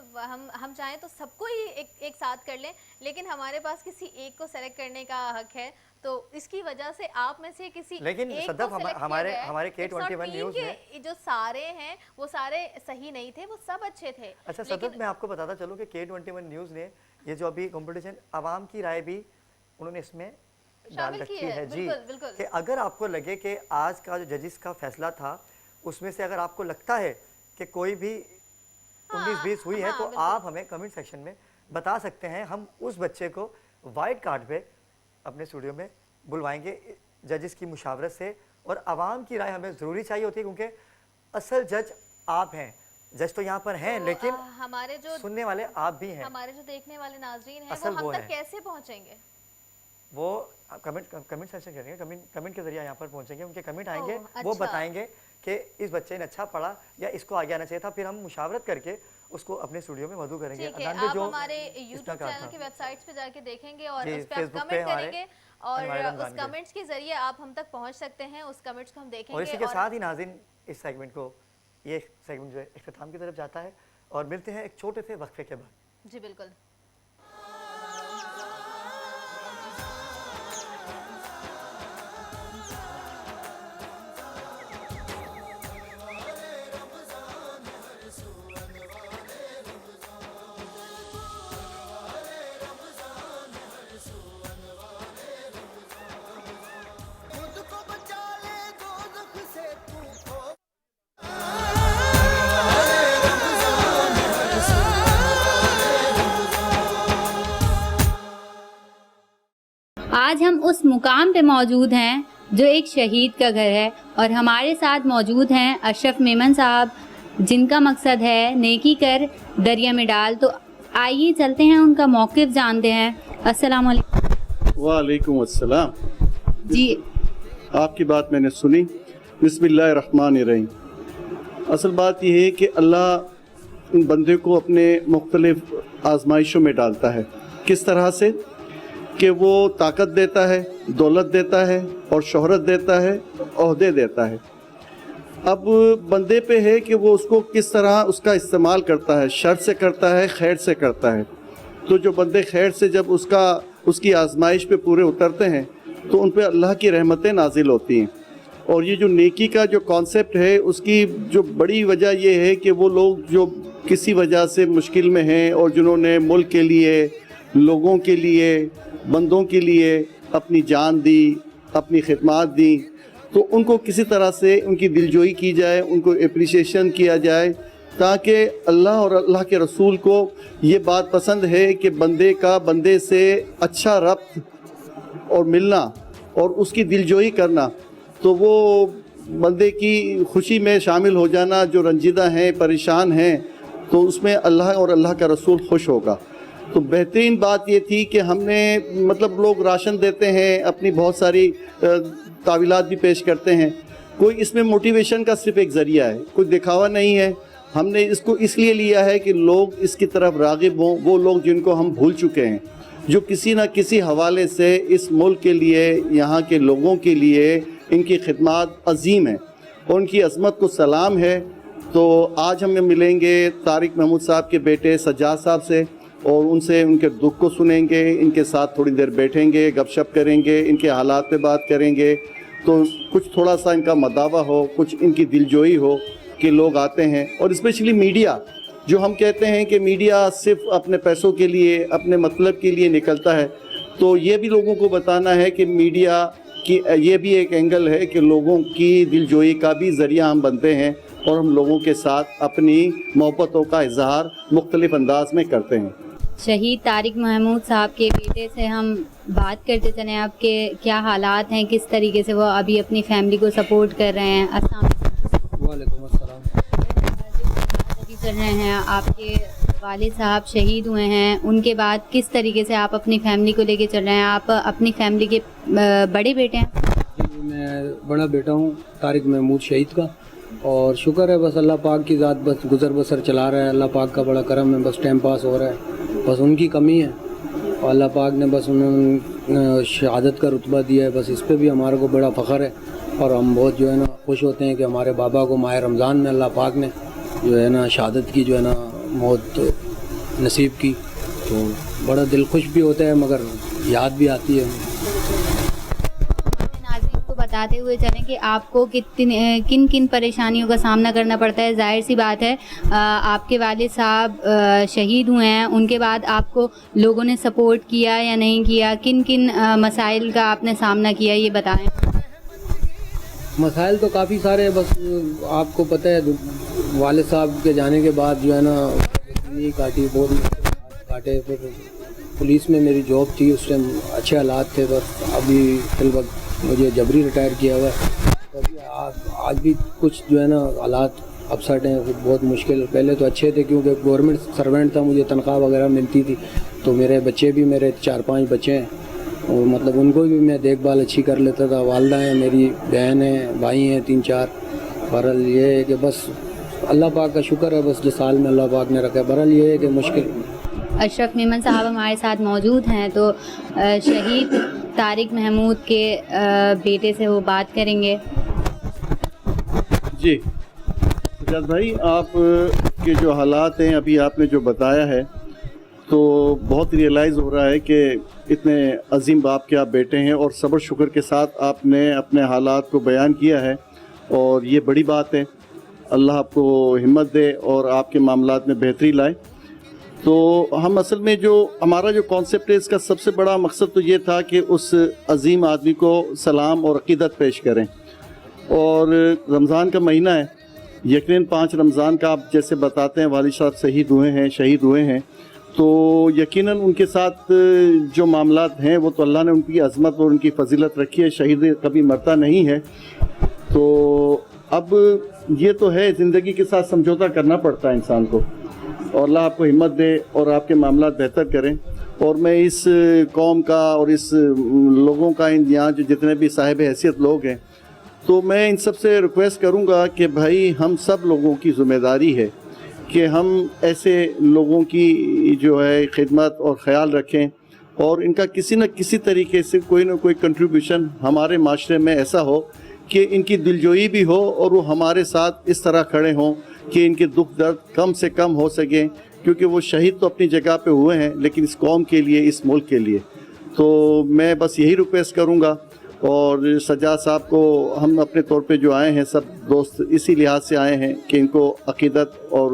ہم چاہیں تو سب کو ہی ایک ساتھ کر لیں، لیکن ہمارے پاس کسی ایک کو سلیکٹ کرنے کا حق ہے، تو اس کی وجہ سے آپ میں سے کسی لیکن ایک صدف کو select ہمارے کیا گیا ہے. K21 نیوز میں جو سارے ہیں وہ سارے صحیح نہیں تھے، وہ سب اچھے تھے. اچھا صدف میں آپ کو بتاتا چلوں کہ K21 نیوز نے یہ جو ابھی کمپٹیشن عوام کی رائے بھی انہوں نے اس میں ڈال رکھی ہے جی، کہ اگر آپ کو لگے کہ آج کا جو ججز کا فیصلہ تھا اس میں سے اگر آپ کو لگتا ہے کہ کوئی بھی 19-20 ہوئی ہے تو آپ ہمیں کمنٹ سیکشن میں بتا سکتے ہیں. ہم اس بچے کو وائٹ کارڈ پہ اپنے اسٹوڈیو میں بلوائیں گے ججز کی مشاورت سے، اور عوام کی رائے ہمیں ضروری چاہیے ہوتی ہے کیونکہ اصل جج آپ ہیں. جج تو یہاں پر ہیں لیکن ہمارے جو سننے والے آپ بھی ہیں. ہمارے جو دیکھنے والے ناظرین ہیں وہ ہم تک کیسے پہنچیں گے؟ وہ کمنٹ سیکشن کریں گے، کمنٹ کے ذریعے یہاں پر پہنچیں گے. ان کے کمنٹ آئیں گے، وہ بتائیں گے کہ اس بچے نے اچھا پڑھا یا اس کو آگے آنا چاہیے تھا. پھر ہم مشاورت کر کے اس کو اپنے اسٹوڈیو میں مدعو کریں گے. آپ ہمارے یوٹیوب چینل کی ویب سائٹس پہ جا کے دیکھیں گے اور اس پہ آپ کمنٹ کریں گے، اور اس کمنٹس کے ذریعے آپ ہم تک پہنچ سکتے ہیں. اس کمنٹس کو ہم دیکھیں گے. اور اسی کے ساتھ ہی ناظرین اس سیگمنٹ کو، یہ سیگمنٹ جو ہے اختتام کی طرف جاتا ہے، اور ملتے ہیں ایک چھوٹے سے وقفے کے بعد. جی بالکل. آج ہم اس مقام پہ موجود ہیں جو ایک شہید کا گھر ہے، اور ہمارے ساتھ موجود ہیں اشرف میمن صاحب، جن کا مقصد ہے نیکی کر دریا میں ڈال. تو آئیے چلتے ہیں ان کا موقف جانتے ہیں. السلام علیکم. وعلیکم السلام. جی آپ کی بات میں نے سنی. بسم اللہ الرحمن الرحیم. اصل بات یہ ہے کہ اللہ ان بندے کو اپنے مختلف آزمائشوں میں ڈالتا ہے. کس طرح سے کہ وہ طاقت دیتا ہے، دولت دیتا ہے، اور شہرت دیتا ہے، عہدے دیتا ہے. اب بندے پہ ہے کہ وہ اس کو کس طرح اس کا استعمال کرتا ہے، شر سے کرتا ہے، خیر سے کرتا ہے. تو جو بندے خیر سے جب اس کی آزمائش پہ پورے اترتے ہیں تو ان پہ اللہ کی رحمتیں نازل ہوتی ہیں. اور یہ جو نیکی کا جو کانسیپٹ ہے اس کی جو بڑی وجہ یہ ہے کہ وہ لوگ جو کسی وجہ سے مشکل میں ہیں اور جنہوں نے ملک کے لیے، لوگوں کے لیے، بندوں کے لیے اپنی جان دی، اپنی خدمات دی، تو ان کو کسی طرح سے ان کی دلجوئی کی جائے، ان کو اپریشیشن کیا جائے، تاکہ اللہ اور اللہ کے رسول کو یہ بات پسند ہے کہ بندے کا بندے سے اچھا ربط اور ملنا اور اس کی دلجوئی کرنا، تو وہ بندے کی خوشی میں شامل ہو جانا. جو رنجیدہ ہیں، پریشان ہیں، تو اس میں اللہ اور اللہ کا رسول خوش ہوگا. تو بہترین بات یہ تھی کہ ہم نے مطلب لوگ راشن دیتے ہیں، اپنی بہت ساری تعویلات بھی پیش کرتے ہیں. کوئی اس میں موٹیویشن کا صرف ایک ذریعہ ہے، کوئی دکھاوا نہیں ہے. ہم نے اس کو اس لیے لیا ہے کہ لوگ اس کی طرف راغب ہوں، وہ لوگ جن کو ہم بھول چکے ہیں، جو کسی نہ کسی حوالے سے اس ملک کے لیے، یہاں کے لوگوں کے لیے ان کی خدمات عظیم ہیں اور ان کی عظمت کو سلام ہے. تو آج ہم ملیں گے طارق محمود صاحب کے بیٹے سجاد صاحب سے، اور ان سے ان کے دکھ کو سنیں گے، ان کے ساتھ تھوڑی دیر بیٹھیں گے، گپ شپ کریں گے، ان کے حالات پہ بات کریں گے. تو کچھ تھوڑا سا ان کا مداوع ہو، کچھ ان کی دلجوئی ہو کہ لوگ آتے ہیں. اور اسپیشلی میڈیا، جو ہم کہتے ہیں کہ میڈیا صرف اپنے پیسوں کے لیے، اپنے مطلب کے لیے نکلتا ہے، تو یہ بھی لوگوں کو بتانا ہے کہ میڈیا کی یہ بھی ایک اینگل ہے کہ لوگوں کی دلجوئی کا بھی ذریعہ ہم بنتے ہیں، اور ہم لوگوں کے ساتھ اپنی محبتوں کا اظہار مختلف انداز میں کرتے ہیں. شہید طارق محمود صاحب کے بیٹے سے ہم بات کرتے چلیں. آپ کے کیا حالات ہیں، کس طریقے سے وہ ابھی اپنی فیملی کو سپورٹ کر رہے ہیں؟ السلام علیکم. وعلیکم السلام. چل رہے ہیں، آپ کے والد صاحب شہید ہوئے ہیں، ان کے بعد کس طریقے سے آپ اپنی فیملی کو لے کے چل رہے ہیں؟ آپ اپنی فیملی کے بڑے بیٹے ہیں؟ میں بڑا بیٹا ہوں طارق محمود شہید کا، اور شکر ہے بس اللہ پاک کی ذات، بس گزر بسر چلا رہا ہے. اللہ پاک کا بڑا کرم ہے، بس ٹائم پاس ہو رہا ہے. بس ان کی کمی ہے اور اللہ پاک نے بس انہوں شہادت کا رتبہ دیا ہے. بس اس پہ بھی ہمارے کو بڑا فخر ہے، اور ہم بہت جو ہے نا خوش ہوتے ہیں کہ ہمارے بابا کو ماہ رمضان میں اللہ پاک نے جو ہے نا شہادت کی جو ہے نا موت نصیب کی، تو بڑا دل خوش بھی ہوتا ہے مگر یاد بھی آتی ہے۔ ناظرین کو بتاتے ہوئے چلیں کہ آپ کو کن کن پریشانیوں کا سامنا کرنا پڑتا ہے۔ ظاہر سی بات ہے آپ کے والد صاحب شہید ہوئے ہیں، ان کے بعد آپ کو لوگوں نے سپورٹ کیا یا نہیں کیا، کن کن مسائل کا آپ نے سامنا کیا، یہ بتائیں۔ مسائل تو کافی سارے، بس آپ کو پتہ ہے والد صاحب کے جانے کے بعد جو ہے نا کاٹی بہت کاٹے، پھر پولیس میں میری جاب تھی اس ٹائم، اچھے حالات تھے، بس ابھی فی الوقت مجھے جبری ریٹائر کیا ہوا ہے۔ آج بھی کچھ جو ہے نا حالات اپسٹ ہیں، بہت مشکل۔ پہلے تو اچھے تھے کیونکہ گورنمنٹ سروینٹ تھا، مجھے تنخواہ وغیرہ ملتی تھی، تو میرے بچے بھی، میرے 4-5 بچے ہیں، اور مطلب ان کو بھی میں دیکھ بھال اچھی کر لیتا تھا۔ والدہ ہیں میری، بہن ہیں، بھائی ہیں 3-4۔ بہرحال یہ ہے کہ بس اللہ پاک کا شکر ہے، بس جس حال میں اللہ پاک نے رکھا ہے۔ بہرحال یہ ہے کہ مشکل۔ اشرف میمن صاحب ہمارے ساتھ موجود ہیں، تو شہید طارق محمود کے بیٹے سے وہ بات کریں گے۔ جی سجاد بھائی، آپ کے جو حالات ہیں ابھی آپ نے جو بتایا ہے، تو بہت ریئلائز ہو رہا ہے کہ اتنے عظیم باپ کے آپ بیٹے ہیں، اور صبر شکر کے ساتھ آپ نے اپنے حالات کو بیان کیا ہے، اور یہ بڑی بات ہے۔ اللہ آپ کو ہمت دے اور آپ کے معاملات میں بہتری لائے۔ تو ہم اصل میں جو ہمارا جو کانسیپٹ ہے، اس کا سب سے بڑا مقصد تو یہ تھا کہ اس عظیم آدمی کو سلام اور عقیدت پیش کریں، اور رمضان کا مہینہ ہے، یقیناً 5 رمضان کا آپ جیسے بتاتے ہیں والد صاحب شہید ہوئے ہیں، تو یقیناً ان کے ساتھ جو معاملات ہیں وہ تو اللہ نے ان کی عظمت اور ان کی فضیلت رکھی ہے، شہید کبھی مرتا نہیں ہے۔ تو اب یہ تو ہے، زندگی کے ساتھ سمجھوتا کرنا پڑتا ہے انسان کو، اور اللہ آپ کو ہمت دے اور آپ کے معاملات بہتر کریں۔ اور میں اس قوم کا اور اس لوگوں کا، یہاں جو جتنے بھی صاحب حیثیت لوگ ہیں، تو میں ان سب سے ریکویسٹ کروں گا کہ بھائی ہم سب لوگوں کی ذمہ داری ہے کہ ہم ایسے لوگوں کی جو ہے خدمت اور خیال رکھیں، اور ان کا کسی نہ کسی طریقے سے کوئی نہ کوئی کنٹریبیوشن ہمارے معاشرے میں ایسا ہو کہ ان کی دلجوئی بھی ہو، اور وہ ہمارے ساتھ اس طرح کھڑے ہوں کہ ان کے دکھ درد کم سے کم ہو سکیں، کیونکہ وہ شہید تو اپنی جگہ پہ ہوئے ہیں، لیکن اس قوم کے لیے، اس ملک کے لیے۔ تو میں بس یہی ریکویسٹ کروں گا، اور سجاد صاحب کو ہم اپنے طور پہ جو آئے ہیں، سب دوست اسی لحاظ سے آئے ہیں کہ ان کو عقیدت اور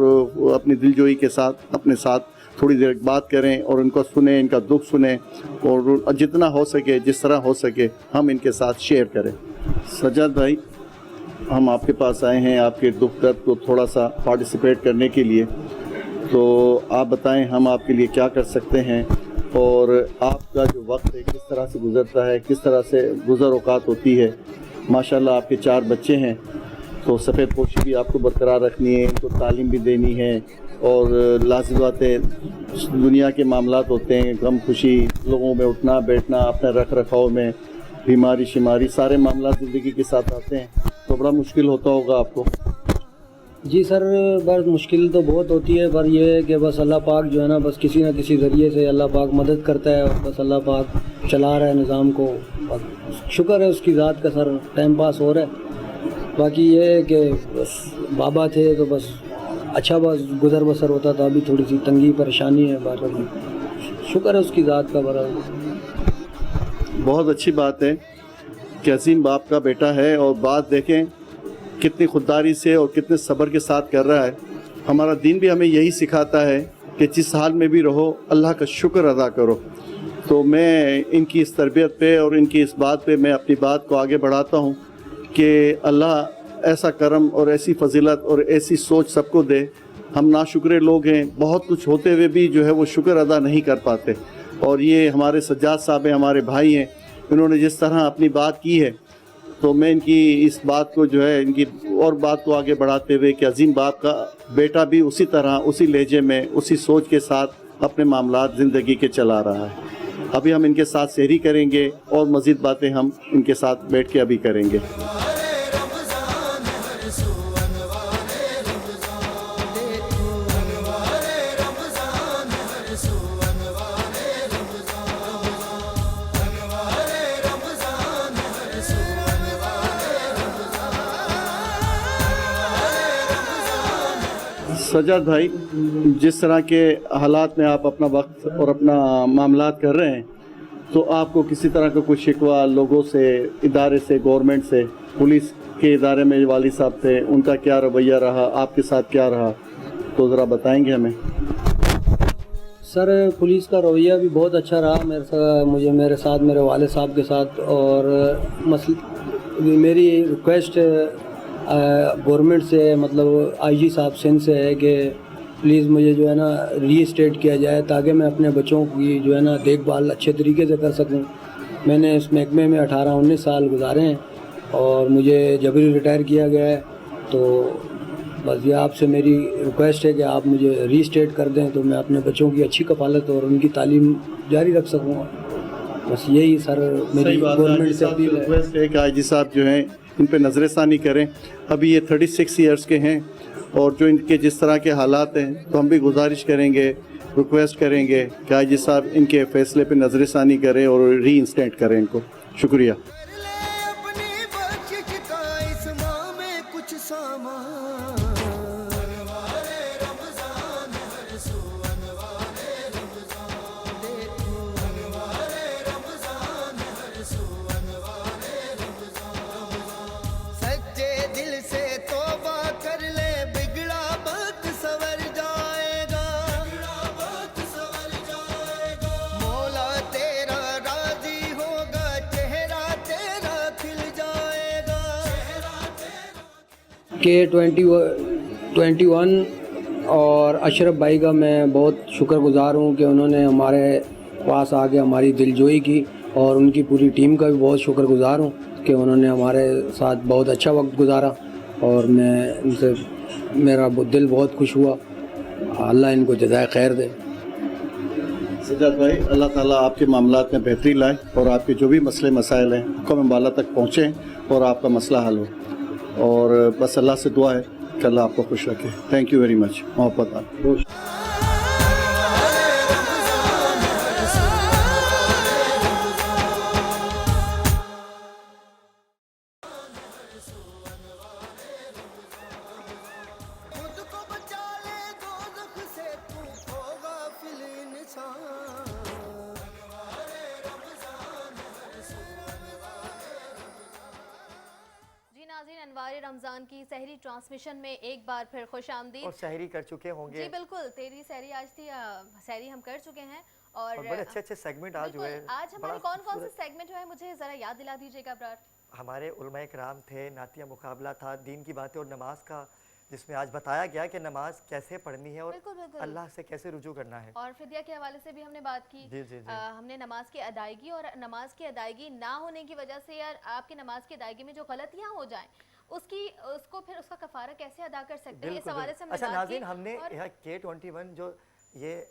اپنی دلجوئی کے ساتھ اپنے ساتھ تھوڑی دیر بات کریں، اور ان کو سنیں، ان کا دکھ سنیں، اور جتنا ہو سکے، جس طرح ہو سکے ہم ان کے ساتھ شیئر کریں۔ سجاد بھائی، ہم آپ کے پاس آئے ہیں آپ کے دکھ درد کو تھوڑا سا پارٹیسپیٹ کرنے کے لیے، تو آپ بتائیں ہم آپ کے لیے کیا کر سکتے ہیں، اور آپ کا جو وقت ہے کس طرح سے گزرتا ہے، کس طرح سے گزر اوقات ہوتی ہے۔ ماشاءاللہ آپ کے 4 بچے ہیں، تو سفید پوشی بھی آپ کو برقرار رکھنی ہے، ان کو تعلیم بھی دینی ہے، اور لازم بات ہے دنیا کے معاملات ہوتے ہیں، غم خوشی، لوگوں میں اٹھنا بیٹھنا، اپنے رکھ رکھاؤ میں، بیماری شماری، سارے معاملات زندگی کے ساتھ آتے ہیں، تو بڑا مشکل ہوتا ہوگا آپ کو۔ جی سر، بس مشکل تو بہت ہوتی ہے، پر یہ ہے کہ بس اللہ پاک جو ہے نا بس کسی نہ کسی ذریعے سے اللہ پاک مدد کرتا ہے، اور بس اللہ پاک چلا رہا ہے نظام کو، شکر ہے اس کی ذات کا سر، ٹائم پاس ہو رہا ہے۔ باقی یہ ہے کہ بس بابا تھے تو بس اچھا بس گزر بسر ہوتا تھا، ابھی تھوڑی سی تنگی پریشانی ہے، باقی شکر ہے اس کی ذات کا۔ بہت اچھی بات ہے کہ عظیم باپ کا بیٹا ہے، اور بات دیکھیں کتنی خودداری سے اور کتنے صبر کے ساتھ کر رہا ہے۔ ہمارا دین بھی ہمیں یہی سکھاتا ہے کہ جس حال میں بھی رہو اللہ کا شکر ادا کرو۔ تو میں ان کی اس تربیت پہ اور ان کی اس بات پہ میں اپنی بات کو آگے بڑھاتا ہوں کہ اللہ ایسا کرم اور ایسی فضیلت اور ایسی سوچ سب کو دے۔ ہم ناشکرے لوگ ہیں، بہت کچھ ہوتے ہوئے بھی جو ہے وہ شکر ادا نہیں کر پاتے، اور یہ ہمارے سجاد صاحب ہیں، ہمارے بھائی ہیں، انہوں نے جس طرح اپنی بات کی ہے، تو میں ان کی اس بات کو جو ہے ان کی اور بات کو آگے بڑھاتے ہوئے کہ عظیم باپ کا بیٹا بھی اسی طرح، اسی لہجے میں، اسی سوچ کے ساتھ اپنے معاملات زندگی کے چلا رہا ہے۔ ابھی ہم ان کے ساتھ سحری کریں گے، اور مزید باتیں ہم ان کے ساتھ بیٹھ کے ابھی کریں گے۔ सजाद भाई, जिस तरह के हालात में आप अपना वक्त और अपना मामलात कर रहे हैं, तो आपको किसी तरह का कोई शिकवा लोगों से, इदारे से, गवर्नमेंट से, पुलिस के इदारे में वाली साहब थे, उनका क्या रवैया रहा, आपके साथ क्या रहा, तो ज़रा बताएंगे हमें। सर पुलिस का रवैया भी बहुत अच्छा रहा मेरे साथ मेरे वालिद साहब के साथ। और मेरी रिक्वेस्ट गवर्नमेंट से, मतलब आईजी साहब सिंध से है कि प्लीज़ मुझे जो है ना रीस्टेट किया जाए, ताकि मैं अपने बच्चों की जो है ना देखभाल अच्छे तरीके से कर सकूं। मैंने इस महकमे में 18-19 साल गुजारे हैं और मुझे जबरी रिटायर किया गया है। तो बस ये आपसे मेरी रिक्वेस्ट है कि आप मुझे रीस्टेट कर दें, तो मैं अपने बच्चों की अच्छी कफालत और उनकी तालीम जारी रख सकूँगा। बस यही सर मेरी गवर्नमेंट से अपील है। रिक्वेस्ट है कि आईजी साहब जो हैं इन पे नज़रसानी करें। अभी ये 36 ईयर्स के हैं और जो इनके जिस तरह के हालात हैं, तो हम भी गुजारिश करेंगे, रिक्वेस्ट करेंगे कि आईजी साहब इनके फ़ैसले पे नज़रसानी करें और रीइंस्टेट करें इनको। शुक्रिया। K21 और अशरफ भाई का मैं बहुत शुक्रगुजार हूँ कि उन्होंने हमारे पास आके हमारी दिलजोई की, और उनकी पूरी टीम का भी बहुत शुक्रगुजार हूँ कि उन्होंने हमारे साथ बहुत अच्छा वक्त गुजारा, और मैं उनसे मेरा दिल बहुत खुश हुआ। अल्लाह इनको जज़ाए खैर दे। सजाद भाई, अल्लाह ताला आपके मामलात में बेहतरी लाए और आपके जो भी मसले मसाइल हैं हुक्म बाला तक पहुँचें और आपका मसला हल हो। और बस अल्लाह से दुआ है कि अल्लाह आपको खुश रखे। Thank you very much. मोहब्बत आप। रमज़ान की सहरी ट्रांसमिशन में एक बार फिर खुश आमदीद। और सहरी कर चुके होंगे। जी बिल्कुल, तेरी सहरी आज थी, सहरी हम कर चुके हैं। और बड़े अच्छे सेगमेंट आज हुए। आज हमारे कौन कौन से सेगमेंट हुए मुझे ज़रा याद दिला दीजिएगा अब्रार। हमारे उलमा इकराम थे, नातिया मुकाबला था, दीन की बातें और नमाज का, जिसमें आज बताया गया कि नमाज कैसे पढ़नी है और अल्लाह से कैसे रुजू करना है। और फिदिया के हवाले से भी हमने बात की। जी। हमने नमाज की अदायगी और नमाज की अदायगी ना होने की वजह से यार आपकी नमाज की अदायगी में जो गलतियाँ हो जाएं उसको फिर उसका कफारा कैसे अदा कर सकते हैं, इस हवाले से अच्छा नाज़रीन, हमने यहाँ K21 जो ये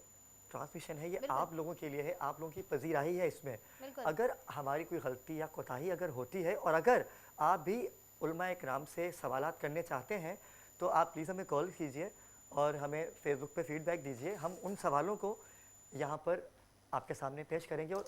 ट्रांसमिशन है, ये आप लोगों के लिए है, आप लोगों की पजीराही है इसमें। अगर हमारी कोई गलती या कोताही अगर होती है और अगर आप भी उलमा इकराम से सवालात करने चाहते हैं, तो आप प्लीज़ हमें कॉल कीजिए और हमें फेसबुक पे फीडबैक दीजिए। हम उन सवालों को यहाँ पर आपके सामने पेश करेंगे और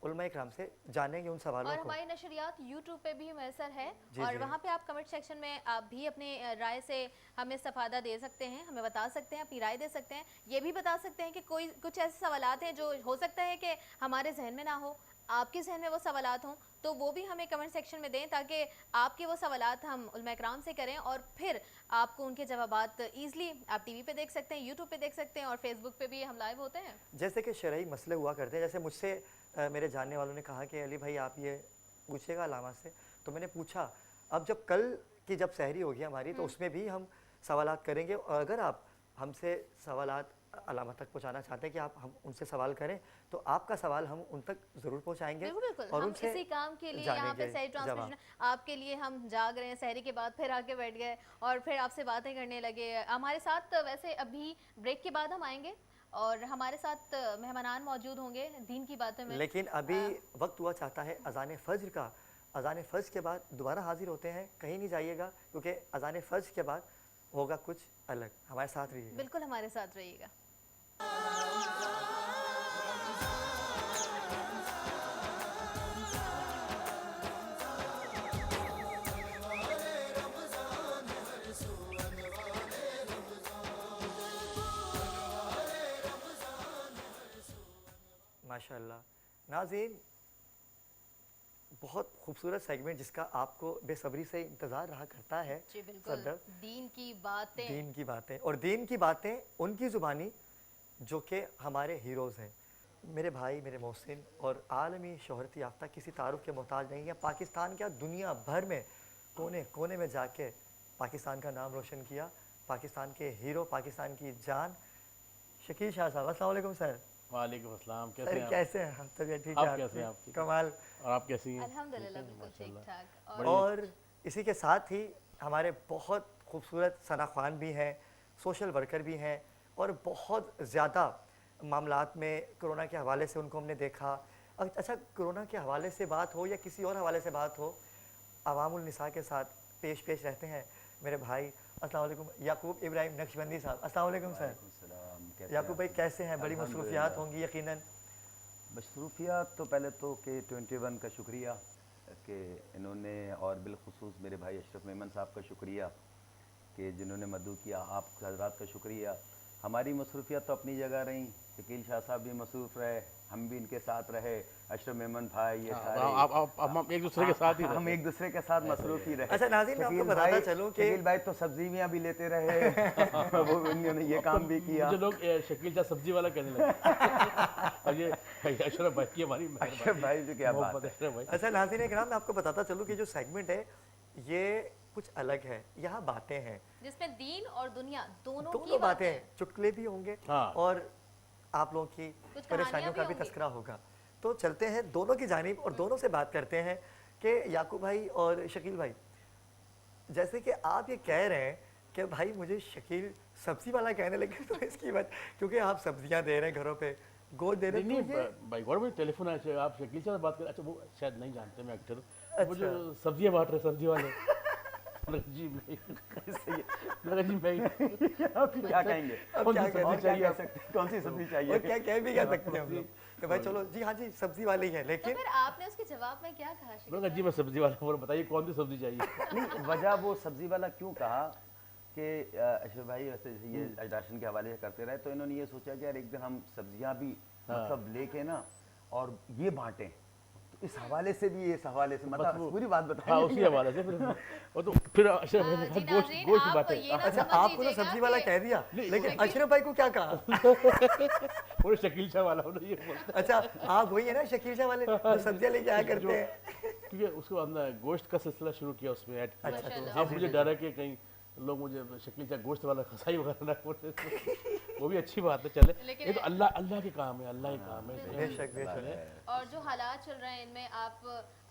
उलमा इकराम से जानेंगे उन सवालों को। और हमारी नशरियात यूट्यूब पे भी मैसर है और वहाँ पे आप कमेंट सेक्शन में आप भी अपने राय से हमें इस्तेफादा दे सकते हैं, हमें बता सकते हैं, अपनी राय दे सकते हैं। ये भी बता सकते हैं कि कोई कुछ ऐसे सवालात हैं जो हो सकता है कि हमारे जहन में ना हो, आपके जहन में वो सवालात हों, तो वो भी हमें कमेंट सेक्शन में दें ताकि आपके वो सवालात हम उलमा इकराम से करें और फिर आपको उनके जवाबात ईज़िली आप टीवी पे देख सकते हैं, यूट्यूब पे देख सकते हैं और फेसबुक पे भी हम लाइव होते हैं। जैसे कि शरई मसले हुआ करते हैं, जैसे मुझसे मेरे जानने वालों ने कहा कि अली भाई आप ये पूछेगा अलामा से, तो मैंने पूछा। अब जब कल की जब सहरी होगी हमारी, तो उसमें भी हम सवालात करेंगे और अगर आप हमसे सवालात अलामा तक पहुंचाना चाहते हैं कि आप हम उनसे सवाल करें, तो आपका सवाल हम उन तक ज़रूर पहुंचाएंगे। बिल्कुल, और हम उनसे इसी काम के लिए यहाँ पे सहरी ट्रांसमिशन आपके लिए हम जाग रहे हैं, सहरी के बाद फिर आके बैठ गए और फिर आपसे बातें करने लगे। हमारे साथ वैसे अभी ब्रेक के बाद हम आएंगे और हमारे साथ मेहमानान मौजूद होंगे दीन की बातों में। लेकिन अभी वक्त हुआ चाहता है अज़ान फ़ज्र का। अज़ान फ़ज्र के बाद दोबारा हाजिर होते हैं, कहीं नहीं जाइएगा क्योंकि अज़ान फ़ज्र के बाद होगा कुछ अलग। हमारे साथ रहिएगा। बिल्कुल हमारे साथ रहिएगा। माशाल्लाह। नाज़रीन, बहुत खूबसूरत सेगमेंट जिसका आपको बेसब्री से इंतज़ार रहा करता है। जी बिल्कुल, दीन की बातें, दीन की बातें, और दीन की बातें उनकी ज़ुबानी जो कि हमारे हीरोज़ हैं। मेरे भाई, मेरे मोहसिन और आलमी शोहरत याफ्ता किसी तारुफ के मोहताज नहीं है। पाकिस्तान क्या, दुनिया भर में कोने कोने में जाके पाकिस्तान का नाम रोशन किया। पाकिस्तान के हीरो, पाकिस्तान की जान, शकील शाह साहब, अस्सलाम वालेकुम सर। वालेकुम अस्सलाम, कैसे हैं आप? तबीयत ठीक आप है? कैसे हैं? आप कमाल। और आप कैसी हैं? अल्हम्दुलिल्लाह बिल्कुल ठीक ठाक। और इसी के साथ ही हमारे बहुत खूबसूरत सना ख़्वान भी हैं, सोशल वर्कर भी हैं, और बहुत ज़्यादा मामलात में कोरोना के हवाले से उनको हमने देखा। अच्छा, कोरोना के हवाले से बात हो या किसी और हवाले से बात हो, अवामुल निसा के साथ पेश रहते हैं मेरे भाई। अस्सलाम वालेकुम याकूब इब्राहिम नक्शबंदी साहब, अस्सलाम वालेकुम सर। याकूब भाई कैसे हैं? बड़ी मसरूफियात होंगी यकीनन। मसरूफियात तो पहले तो K21 का शुक्रिया कि इन्होंने, और बिलखुसूस मेरे भाई अशरफ मेमन साहब का शुक्रिया कि जिन्होंने मदऊ किया। आप हजरात का शुक्रिया। हमारी मसरूफियात तो अपनी जगह रहीं। शकील शाह साहब भी मसरूफ़ रहे, हम भी इनके साथ रहे, अशरफ मेमन भाई, ये सारे हम एक दूसरे के साथ ही रहे। हम एक दूसरे के साथ मसरूफ़ ही रहे। अच्छा नाज़रीन, मैं आपको बताता चलूं कि शकील भाई तो सब्जियाँ भी लेते रहे वो उन्होंने ये काम भी किया। मुझे लोग शकील शाह सब्जी वाला कहने लगे। और ये अशरफ भाई की हमारी अशरफ भाई जो क्या बात है। अच्छा नाज़रीन इकराम, मैं आपको बताता चलूं कि जो सेगमेंट है ये कुछ अलग है। यहाँ बातें हैं जिसमें दीन और दुनिया दोनों की बातें, चुटकुले भी होंगे और आप लोगों की परेशानियों का भी तस्करा होगा। तो चलते हैं दोनों की जानिब और दोनों से बात करते हैं कि याकूब भाई और शकील भाई, जैसे कि आप ये कह रहे हैं कि भाई मुझे शकील सब्जी वाला कहने लगे, तो इसकी वजह क्योंकि आप सब्जियां दे रहे हैं घरों पे, गोद दे रहे हैं। नहीं भाई, गौरव टेलीफोन आया, आप शकील से बात करें। अच्छा, वो शायद नहीं जानते मैं एक्टर, वो जो सब्जियां बांट रहे सब्जी वाले। जी मैं क्या कहेंगे, कौन सी सब्जी चाहिए, और क्या कह भी कह सकते हैं हम लोग कि भाई चलो जी हाँ जी सब्जी वाले ही है। लेकिन तो फिर आपने उसके जवाब में क्या कहा? जी मैं सब्जी वाला हूँ, बताइए कौन सी सब्जी चाहिए। नहीं, वजह वो सब्जी वाला क्यों कहा कि अशरफ भाई वैसे ये राशन के हवाले से करते रहे, तो इन्होंने ये सोचा कि यार एक दिन हम सब्जियां भी मतलब लेके ना और ये बांटें। तो इस हवाले से भी, इस हवाले से मतलब पूरी बात बताएं। हाँ, उसी हवाले से फिर अशरफ भाई ने कहा गोश्त बांटे। अच्छा, आपको तो सब्जी वाला कह दिया, लेकिन अशरफ भाई को क्या कहा? वो शकील शाह वाला ये बोलते। अच्छा, आप वही है ना शकील शाह वाले जो सब्जियां लेके आया करते हैं? क्योंकि उसको हमने गोश्त का सिलसिला शुरू किया, उसमें ऐड किया। अब मुझे डर है कि कहीं लोग मुझे शकील शाह गोश्त वाला खसाई वगैरह ना बोले, वो भी अच्छी बात है। चले, ये तो अल्लाह के काम है, अल्लाह के काम है। बेशक बेशक। और जो हालात चल रहे हैं इनमें आप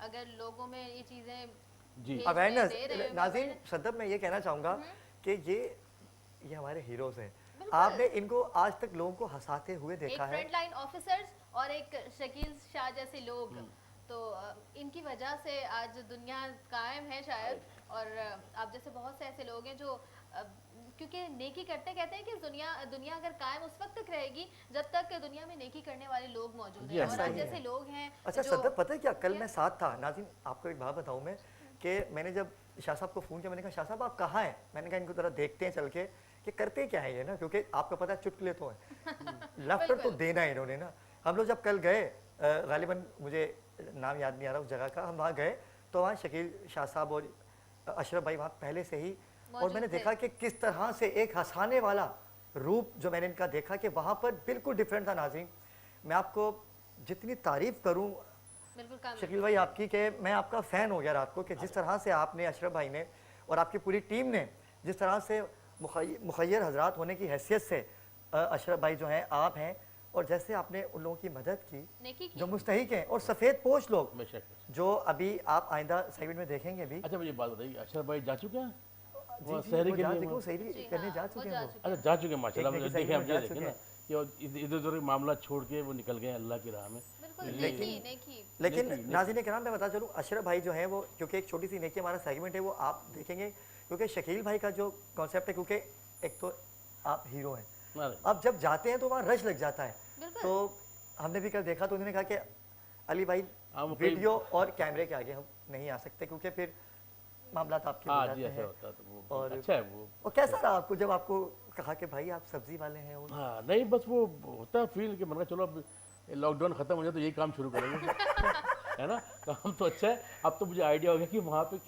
अगर लोगों में ये चीजें जी अवेयरनेस, नाज़रीन सदब मैं ये कहना चाहूँगा कि ये हमारे हीरोज़ हैं। आपने इनको आज तक लोगों को हंसाते हुए देखा है। फ्रंट लाइन ऑफिसर्स और एक शकील शाह जैसे लोग, तो इनकी वजह से आज दुनिया कायम है शायद। और आप जैसे बहुत से ऐसे लोग हैं जो क्योंकि नेकी करते, कहते हैं कि दुनिया अगर कायम उस वक्त तक रहेगी जब तक दुनिया में नेकी करने वाले लोग मौजूद हैं, और आप जैसे लोग हैं। अच्छा सदब, पता है क्या, कल मैं साथ था नाज़रीन, आपको एक बात बताऊँ मैं कि मैंने जब शाह साहब को फ़ोन किया, मैंने कहा शाह साहब आप कहाँ हैं? मैंने कहा इनको ज़रा देखते हैं चल के कि करते क्या है ये ना, क्योंकि आपको पता है चुटकुले तो हैं। लाफ्टर तो देना है इन्होंने ना। हम लोग जब कल गए, गालिबन मुझे नाम याद नहीं आ रहा उस जगह का, हम वहाँ गए तो वहाँ शकील शाह साहब और अशरफ भाई वहाँ पहले से ही, और मैंने देखा कि किस तरह से एक हंसाने वाला रूप जो मैंने इनका देखा कि वहाँ पर बिल्कुल डिफरेंट था। नाज़रीन मैं आपको जितनी तारीफ़ करूँ शकील भाई आपकी, कि मैं आपका फ़ैन हो गया रात को, कि जिस तरह से आपने अशरफ भाई ने और आपकी पूरी टीम ने जिस तरह से मुखय्यर हजरात होने की हैसियत से अशरफ भाई जो हैं आप हैं, और जैसे आपने उन लोगों की मदद की जो मुस्तहिक हैं और सफ़ेद पोश लोग जो अभी आप आइंदा सेगमेंट में देखेंगे भी। अच्छा मुझे बात बताइए, अशरफ भाई जा चुके हैं सहरी करने जा चुके हैं? अच्छा जा चुके हैं माशाल्लाह। देखिए आप ये देखें ना कि इधर उधर मामला छोड़ के वो निकल गए अल्लाह की राह में। लेकिन नाज़रीन किराम मैं बता चलूँ, अशरफ भाई जो है वो, क्योंकि एक छोटी सी नेकी हमारा सेगमेंट है वो आप देखेंगे, क्योंकि शकील भाई का जो कॉन्सेप्ट है, क्योंकि एक तो आप हीरो हैं, अब जब जाते हैं तो वहाँ रश लग जाता है। तो हमने भी कल देखा तो उन्होंने कहा कि अली भाई वीडियो और कैमरे के आगे हम नहीं आ सकते क्योंकि फिर मामला आपके हो जाते हैं। और अच्छा है वो। और कैसा रहा आपको जब आपको कहा कि भाई आप सब्जी वाले हैं? हाँ नहीं, बस वो होता है फील कि मतलब चलो अब लॉकडाउन ख़त्म हो जाए तो यही काम शुरू करेंगे है ना। काम तो अच्छा है। अब तो मुझे आइडिया हो गया कि वहाँ पे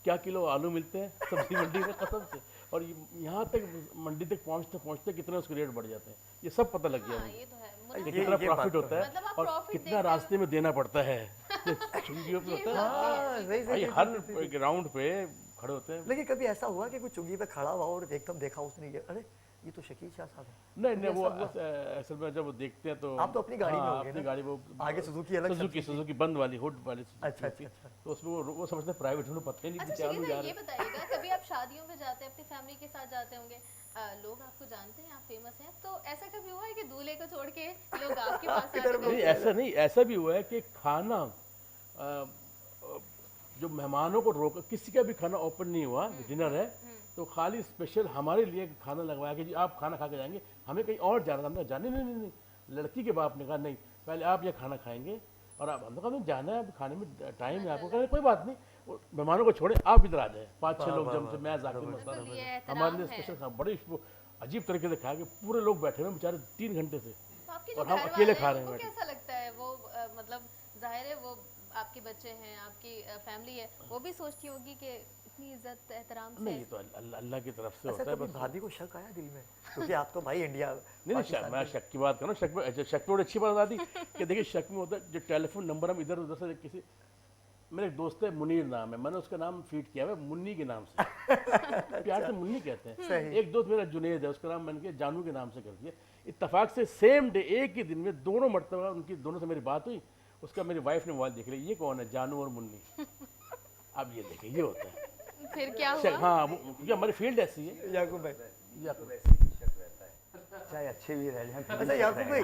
क्या किलो आलू मिलते हैं सब्जी मंडी में कसम से, और यहाँ तक मंडी तक पहुँचते कितने उसके रेट बढ़ जाते हैं, ये सब पता लग गया मुझे। कितना प्रॉफिट होता है और कितना रास्ते में देना पड़ता है चुंगियों पे होता है भाई, हर ग्राउंड पे खड़े होते हैं। लेकिन कभी ऐसा हुआ कि कोई चुंगी पे खड़ा हुआ और एकदम देखा उसने, अरे ये तो शकील शाह साहब है? नहीं वो असल में जब वो देखते हैं तो आप तो अपनी गाड़ी में होंगे अपनी गाड़ी, वो आगे सुजुकी अलग, सुजुकी बंद वाली हुड वाली। अच्छा, तो उसमें वो समझते हैं प्राइवेट, उन्हें पता ही नहीं कि क्या जा रहे हैं। ये बताइएगा, कभी आप शादियों में जाते हैं अपनी फैमिली के साथ जाते होंगे, लोग आपको जानते हैं, आप फेमस हैं, तो ऐसा कभी हुआ है कि दूल्हे को छोड़ के लोग आपके पास नहीं ऐसा नहीं, ऐसा भी हुआ है कि खाना जो मेहमानों को रोक, किसी का भी खाना ओपन नहीं हुआ, डिनर है तो खाली स्पेशल हमारे लिए खाना लगवाया कि जी आप खाना खा के जाएंगे, हमें कहीं और जाना था। हमने जाने नहीं, लड़की के बाप ने कहा नहीं पहले आप ये खाना खाएंगे, और आप हम तो कहा जाना है खाने में टाइम है आपको, कहा कोई बात नहीं मेहमानों को छोड़े आप इधर आ जाए, 5-6 लोग जब से मैं जाकर मसला हमारे लिए स्पेशल बड़ी अजीब तरीके से खाया कि पूरे लोग बैठे हुए बेचारे 3 घंटे से, और हम अकेले खा रहे हैं। कैसा लगता है वो, मतलब जाहिर है वो आपके बच्चे हैं, आपकी फैमिली है, वो भी सोचती होगी कि इतनी इज्जत एहतराम से। नहीं तो अल्लाह की तरफ से होता है। बस भाभी को शक आया दिल में क्योंकि आप तो भाई इंडिया नहीं, मैं शक की बात करूँ, शक में बड़ी अच्छी बात आती कि देखिए शक में होता है जो टेलीफोन नंबर हम इधर उधर से किसी, मेरे एक दोस्त है मुनीर नाम है, मैंने उसका नाम फीड किया है मुन्नी के नाम से प्यार से मुन्नी कहते हैं। एक दोस्त मेरा जुनेद है, उसका नाम मैंने किया जानू के नाम से कर दिया। इत्तेफाक से सेम डे एक ही दिन में दोनों मरतबा उनकी दोनों से मेरी बात हुई, उसका मेरी वाइफ ने मोबाइल देख लिया, ये कौन है, जानू और मुन्नी। अब ये देखिए ये होता है फिर क्या हुआ? हाँ क्योंकि हमारी फील्ड ऐसी है। याकूब भाई चाहे अच्छे भी रह जाएं। अच्छा याकूब भाई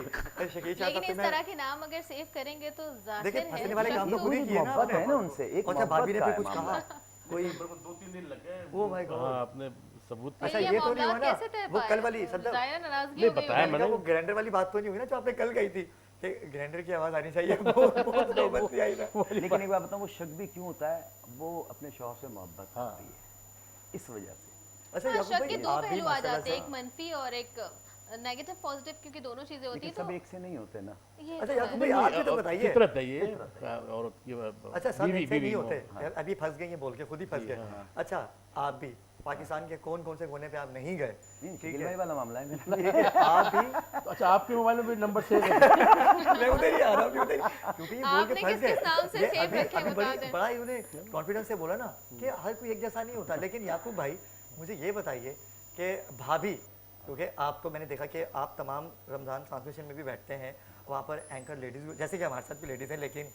शकील शाह लेकिन इस तरह के नाम अगर सेव करेंगे तो जाहिर है हंसने वाले काम तो खुद ही किए ना मोहब्बत है ना उनसे, एक अच्छा भाभी ने भी कुछ कहा कोई 2-3 दिन लगे ओ माय गॉड आपने सबूत। अच्छा ये तो नहीं हुआ ना वो कल वाली सब नहीं बताया मैंने, वो ग्राइंडर वाली बात तो नहीं हुई ना जो आपने कल कही थी कि ग्राइंडर की आवाज आनी चाहिए, वो बनती आई ना। लेकिन एक बात बताऊं, वो शक भी क्यों होता है, वो अपने शौहर से मोहब्बत करती है इस वजह से। अच्छा शक के 2 पहलू आ जाते हैं, एक मंफी और एक नेगेटिव पॉजिटिव, क्योंकि दोनों चीजें होती हैं सब एक से नहीं होते ना। अच्छा याकूब भाई आप तो बताइए फितरत है ये औरत की। अच्छा सब एक से नहीं होते, अभी फंस गए ये बोल के, खुद ही फंस गए। अच्छा आप भी पाकिस्तान के कौन कौन से कोने पे आप नहीं गए, ठीक है वाला मामला है मेरा। आप भी अच्छा आपके मोबाइल में भी नंबर सेव है? मैं उधर ही आ रहा हूँ क्योंकि ये बोल के फंस गए। बड़ा ही उन्हें कॉन्फिडेंस से बोला ना कि हर कोई एक जैसा नहीं होता। लेकिन याकूब भाई मुझे ये बताइए कि भाभी, क्योंकि आप तो मैंने देखा कि आप तमाम रमज़ान ट्रांसमिशन में भी बैठते हैं, वहाँ पर एंकर लेडीज़ जैसे कि हमारे साथ भी लेडीज़ हैं, लेकिन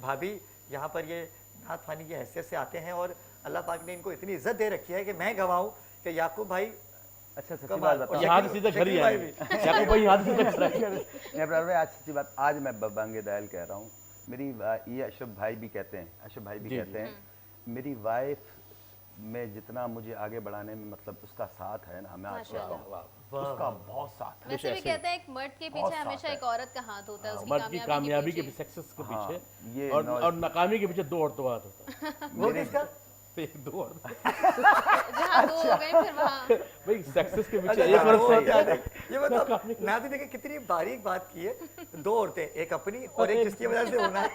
भाभी यहाँ पर ये नात फ़ानी की हैसियत से आते हैं और अल्लाह पाक ने इनको इतनी इज्जत दे रखी है कि मैं गवाऊँ कि याकूब भाई अच्छा सच्ची बात बताओ, यहाँ से सीधा घर ही आए याकूब भाई, यहाँ से सीधा घर आए। आज सच्ची बात, आज मैं बबांगे दायल कह रहा हूँ, मेरी ये अशरफ भाई भी कहते हैं, अशरफ भाई भी कहते हैं, मेरी वाइफ में जितना मुझे आगे बढ़ाने में मतलब उसका साथ है ना, मैं आपको कहूँ उसका बहुत साथ है। वैसे भी कहते हैं एक मर्द के पीछे हमेशा एक औरत का हाथ होता है, उसकी मर्द की कामयाबी के सक्सेस के पीछे और नाकामी के पीछे 2 औरतों का हाथ होता है। वो किसका? 2 औरत जहाँ 2 हो गए फिर वहाँ भाई सक्सेस के पीछे एक औरत। ये मतलब मैं तो देखिए कितनी बारीक बात की है, 2 औरतें, एक अपनी और एक जिसकी वजह से होना है।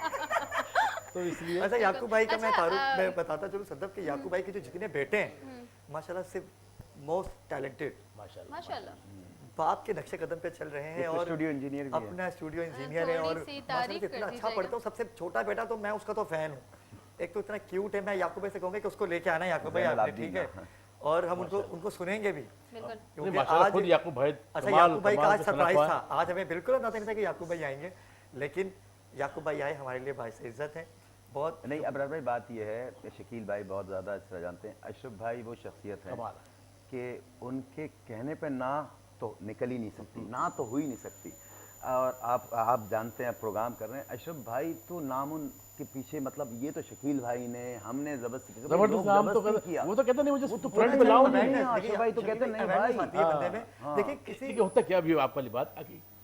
तो इसलिए अच्छा याकूब भाई का मैं बताता चलूँ सदब के याकूब भाई के जो जितने बेटे हैं माशाल्लाह से मोस्ट टैलेंटेड, माशाल्लाह बाप के नक्शे कदम पे चल रहे हैं और स्टूडियो इंजीनियर भी अपना स्टूडियो इंजीनियर है और माशाल्लाह कितना अच्छा पढ़ता हूँ। सबसे छोटा बेटा तो मैं उसका तो फैन हूँ, एक तो इतना क्यूट है। मैं याकूब भाई से कहूँगा कि उसको लेके आना याकूब भाई आपने, ठीक है, और हम उनको सुनेंगे भी क्योंकि आज याकूब भाई, अच्छा याकूब भाई का आज सरप्राइज था, आज हमें बिल्कुल पता नहीं था कि याकूब भाई आएंगे, लेकिन याकूब भाई आए, हमारे लिए बाइस इज्जत है बहुत। नहीं अबरार भाई बात यह है कि शकील भाई बहुत ज़्यादा अच्छा जानते हैं, अशरफ भाई वो शख्सियत है कि उनके कहने पे ना तो निकल ही नहीं सकती, ना तो हो ही नहीं सकती। और आप जानते हैं प्रोग्राम कर रहे हैं, अशरफ भाई तो नाम के पीछे मतलब ये तो शकील भाई ने हमने जबरदस्ती किया, वो तो कहते नहीं मुझे तो फ्रंट पे लाओ नहीं, अशरफ भाई तो कहते नहीं भाई बंदे में। देखिए किसी होता क्या भी आप वाली बात,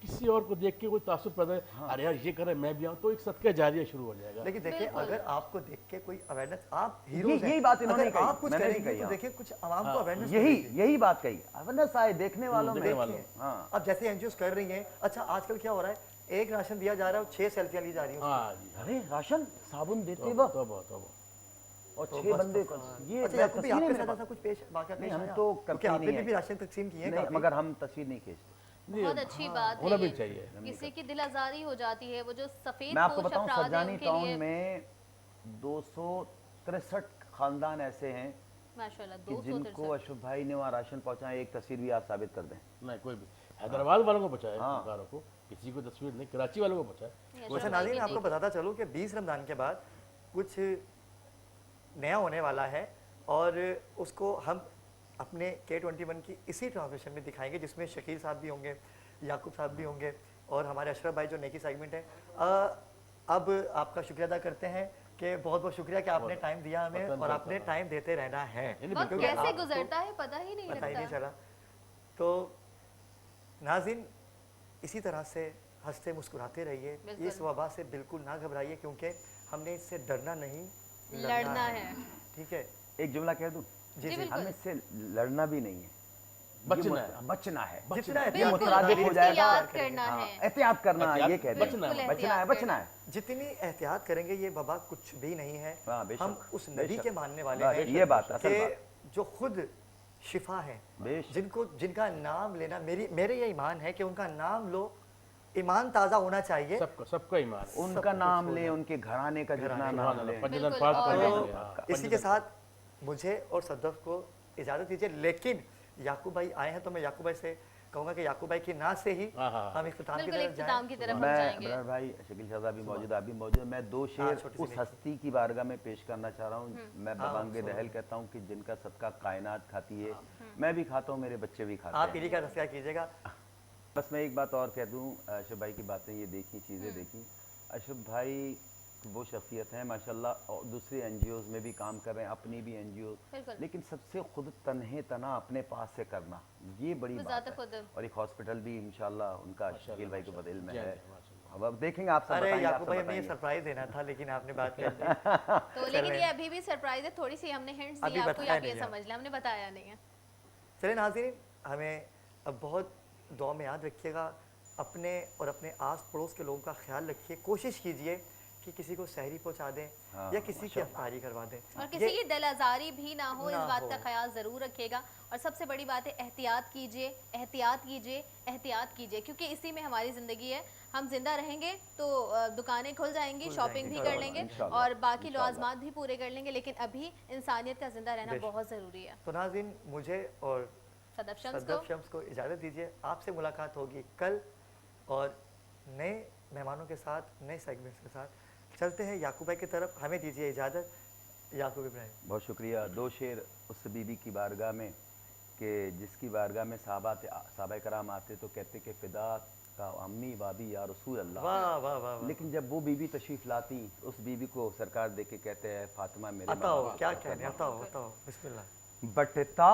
किसी और को देख के कोई तासुर पैदा है, अरे यार ये कर रहे मैं भी आऊँ, तो एक सदका जारिया शुरू हो जाएगा। लेकिन देखिए अगर आपको देख के कोई अवेयरनेस, आप हीरो हैं, यही बात इन्होंने कही, आप कुछ करेंगे तो देखिए कुछ आवाम को अवेयरनेस, यही बात कही, अवेयरनेस आए देखने वालों में। अब जैसे एनजीओ कर रही हैं, अच्छा आजकल क्या हो रहा है एक राशन दिया जा रहा है और 6 सेल्फियां ली जा रही हैं। हाँ जी, अरे राशन साबुन देते तौबा, वक्त तौबा, तौबा। और तो 6 बस बंदे तो ये अच्छा याकूब भाई, आपके साथ ऐसा कुछ पेश वाक़या नहीं, पेश हम आया? तो क्योंकि करते आपने नहीं भी है। राशन तकसीम की है नहीं, काफ़ी। मगर हम तस्वीर नहीं खींचते। बहुत अच्छी बात होना है भी ये। चाहिए। किसी की दिल आज़ारी हो जाती है, वो जो सफ़ेद मैं आपको पोश बताऊं, अफराद हैं सज्जानी उनके टाउन लिए में 263 खानदान ऐसे हैं माशाल्लाह कि जिनको अशरफ भाई ने वहाँ राशन पहुँचाया। एक तस्वीर भी आप साबित कर दें। नहीं, कोई भी हैदराबाद वालों को पहुँचाया फनकारों को, किसी को तस्वीर नहीं, कराची वालों को पहुँचाया। वैसे नाज़रीन, मैं आपको बताता चलूँ कि 20 रमज़ान के बाद कुछ नया होने वाला है और उसको हम अपने K21 की इसी ट्रांसमिशन में दिखाएंगे, जिसमें शकील साहब भी होंगे, याकूब साहब भी होंगे और हमारे अशरफ भाई जो नेकी सेगमेंट है। अब आपका शुक्रिया अदा करते हैं कि बहुत बहुत शुक्रिया कि आपने टाइम दिया हमें और आपने टाइम देते रहना है। वक्त कैसे गुजरता है पता ही नहीं पता ही नहीं लगता। चला। तो नाज़रीन, इसी तरह से हंसते मुस्कुराते रहिए, इस वबा से बिल्कुल ना घबराइए, क्योंकि हमने इससे डरना नहीं, लड़ना है। ठीक है, एक जुमला कह दूं? जी जी, हमें इससे लड़ना भी नहीं है, बचना है, बचना है। जितना ये मुतरादिफ हो जाएगा, एहतियात करना है। एहतियात करना, ये कह दें, बचना है, बचना है, बचना है। जितनी एहतियात करेंगे ये वबा कुछ भी नहीं है। हाँ, बेशक, हम उस नबी बेशक। के मानने वाले बस, हैं ये बात, असल कि बात। जो खुद शिफा है, बेशक। जिनका नाम लेना, मेरे ये ईमान है कि उनका नाम लो, ईमान ताज़ा होना चाहिए। सबका ईमान, उनका नाम ले, उनके घराने का जितना नाम ले। इसी के साथ मुझे और सद्दफ को इजाज़त दीजिए, लेकिन याकूब भाई आए हैं तो मैं याकूब भाई से कहूँगा कि याकूब भाई की नाज से ही हम इख्तिताम की तरफ जाएं। मैं बरार भाई, शकील शाह भी मौजूद, आप भी मौजूद। मैं 2 शेर उस हस्ती की बारगाह में पेश करना चाह रहा हूँ। मैं बबांगे दहल कहता हूँ कि जिनका सदका कायनात खाती है, मैं भी खाता हूँ, मेरे बच्चे भी खाते हैं। आप इन्हीं का तस्करा कीजिएगा। बस मैं एक बात और कह दूँ, अशरफ भाई की बातें ये देखी, चीज़ें देखी। अशरफ भाई वो शख्सियत हैं माशाल्लाह, और दूसरे NGOs में भी काम कर रहे हैं, अपनी भी NGO, लेकिन सबसे खुद तन्हे तना अपने पास से करना, ये बड़ी बात है। और एक हॉस्पिटल भी इंशाल्लाह उनका शकील भाई को बदल में है। अब देखेंगे आप सब। अरे याकूब भाई, हमें ये सरप्राइज देना था, लेकिन आपने बात कर दी। तो लेकिन ये अभी भी सरप्राइज है, थोड़ी सी हमने हिंट्स दी आपको, आप ये समझ लें, हमने बताया नहीं है। चलिए नाज़रीन, हमें अब बहुत दुआ में याद रखिएगा, अपने और अपने आस पड़ोस के लोगों का ख्याल रखिए, कोशिश कीजिए कि किसी को सहरी पहुंचा दें या किसी की अफ्तारी करवा दें, और किसी की दिल आज़ारी भी ना हो, इस बात का ख्याल ज़रूर रखिएगा। और सबसे बड़ी बात है, एहतियात कीजिए, एहतियात कीजिए, एहतियात कीजिए, क्योंकि इसी में हमारी ज़िंदगी है। हम जिंदा रहेंगे तो दुकानें खुल जाएंगी, शॉपिंग भी कर लेंगे और बाकी लवाज़मात भी पूरे कर लेंगे, लेकिन अभी इंसानियत का जिंदा रहना बहुत ज़रूरी है। तो नाज़रीन, मुझे और सदफ शम्स को इजाज़त दीजिए। आपसे मुलाकात होगी कल और नए मेहमानों के साथ, नए सेगमेंट्स के साथ। चलते हैं याकूब भाई की तरफ, हमें दीजिए इजाज़त। याकूब इब्राहिम, बहुत शुक्रिया। 2 शेर उस बीबी की बारगाह में कि जिसकी बारगाह में साहबा कराम आते तो कहते कि फ़िदा का अम्मी वाबी या रसूल अल्लाह। वाह वाह वाह। लेकिन जब वो बीबी तशरीफ़ लाती, उस बीबी को सरकार देख के कहते हैं, फातिमा मेरे बताओ क्या कहने, बताओ बिस्मिल्लाह। बटता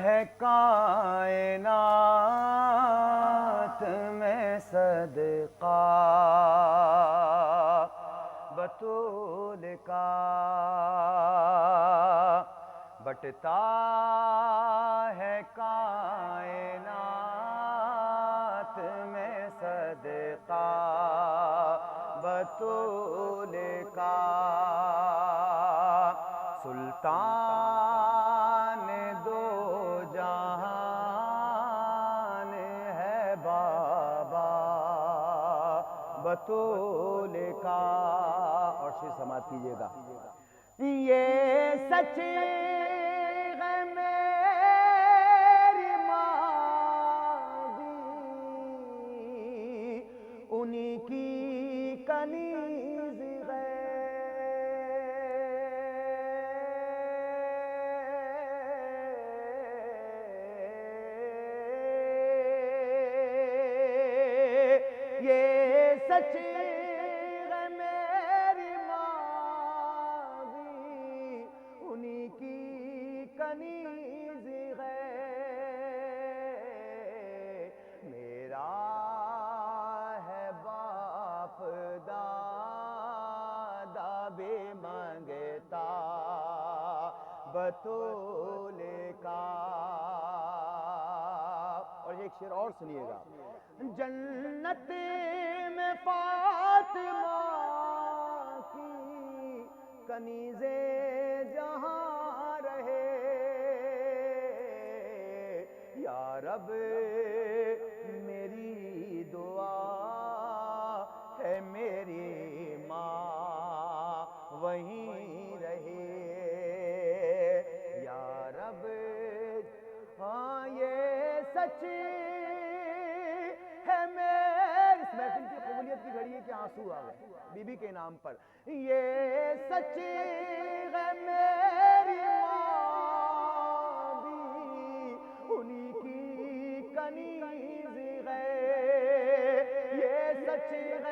है कायनात में सदका बतूल का, बटता है कायनात में सदका बतूल का, सुल्तान दो जहान है बाबा बतूल का। और शेर समाप्त कीजिएगा। ये सच है मेरी मादी, उन्हीं की कनीज़ है, ये सच है मेरी मादी, उन्हीं की कनीज़ है। मेरा है बाप दादा भी मांगता बतूल का। और एक शेर और सुनिएगा। جنت میں فاطمہ کی کنیزے جہاں رہے یا رب میری دعا ہے میری ماں وہیں رہے یا رب ہاں یہ سچ ہے میری اس محفل کی قبولیت کی گھڑی ہے کہ آنسو آ گئے بی بی کے نام پر یہ سچ ہے میری ماں بھی انہی کی کنیز ہے یہ سچ ہے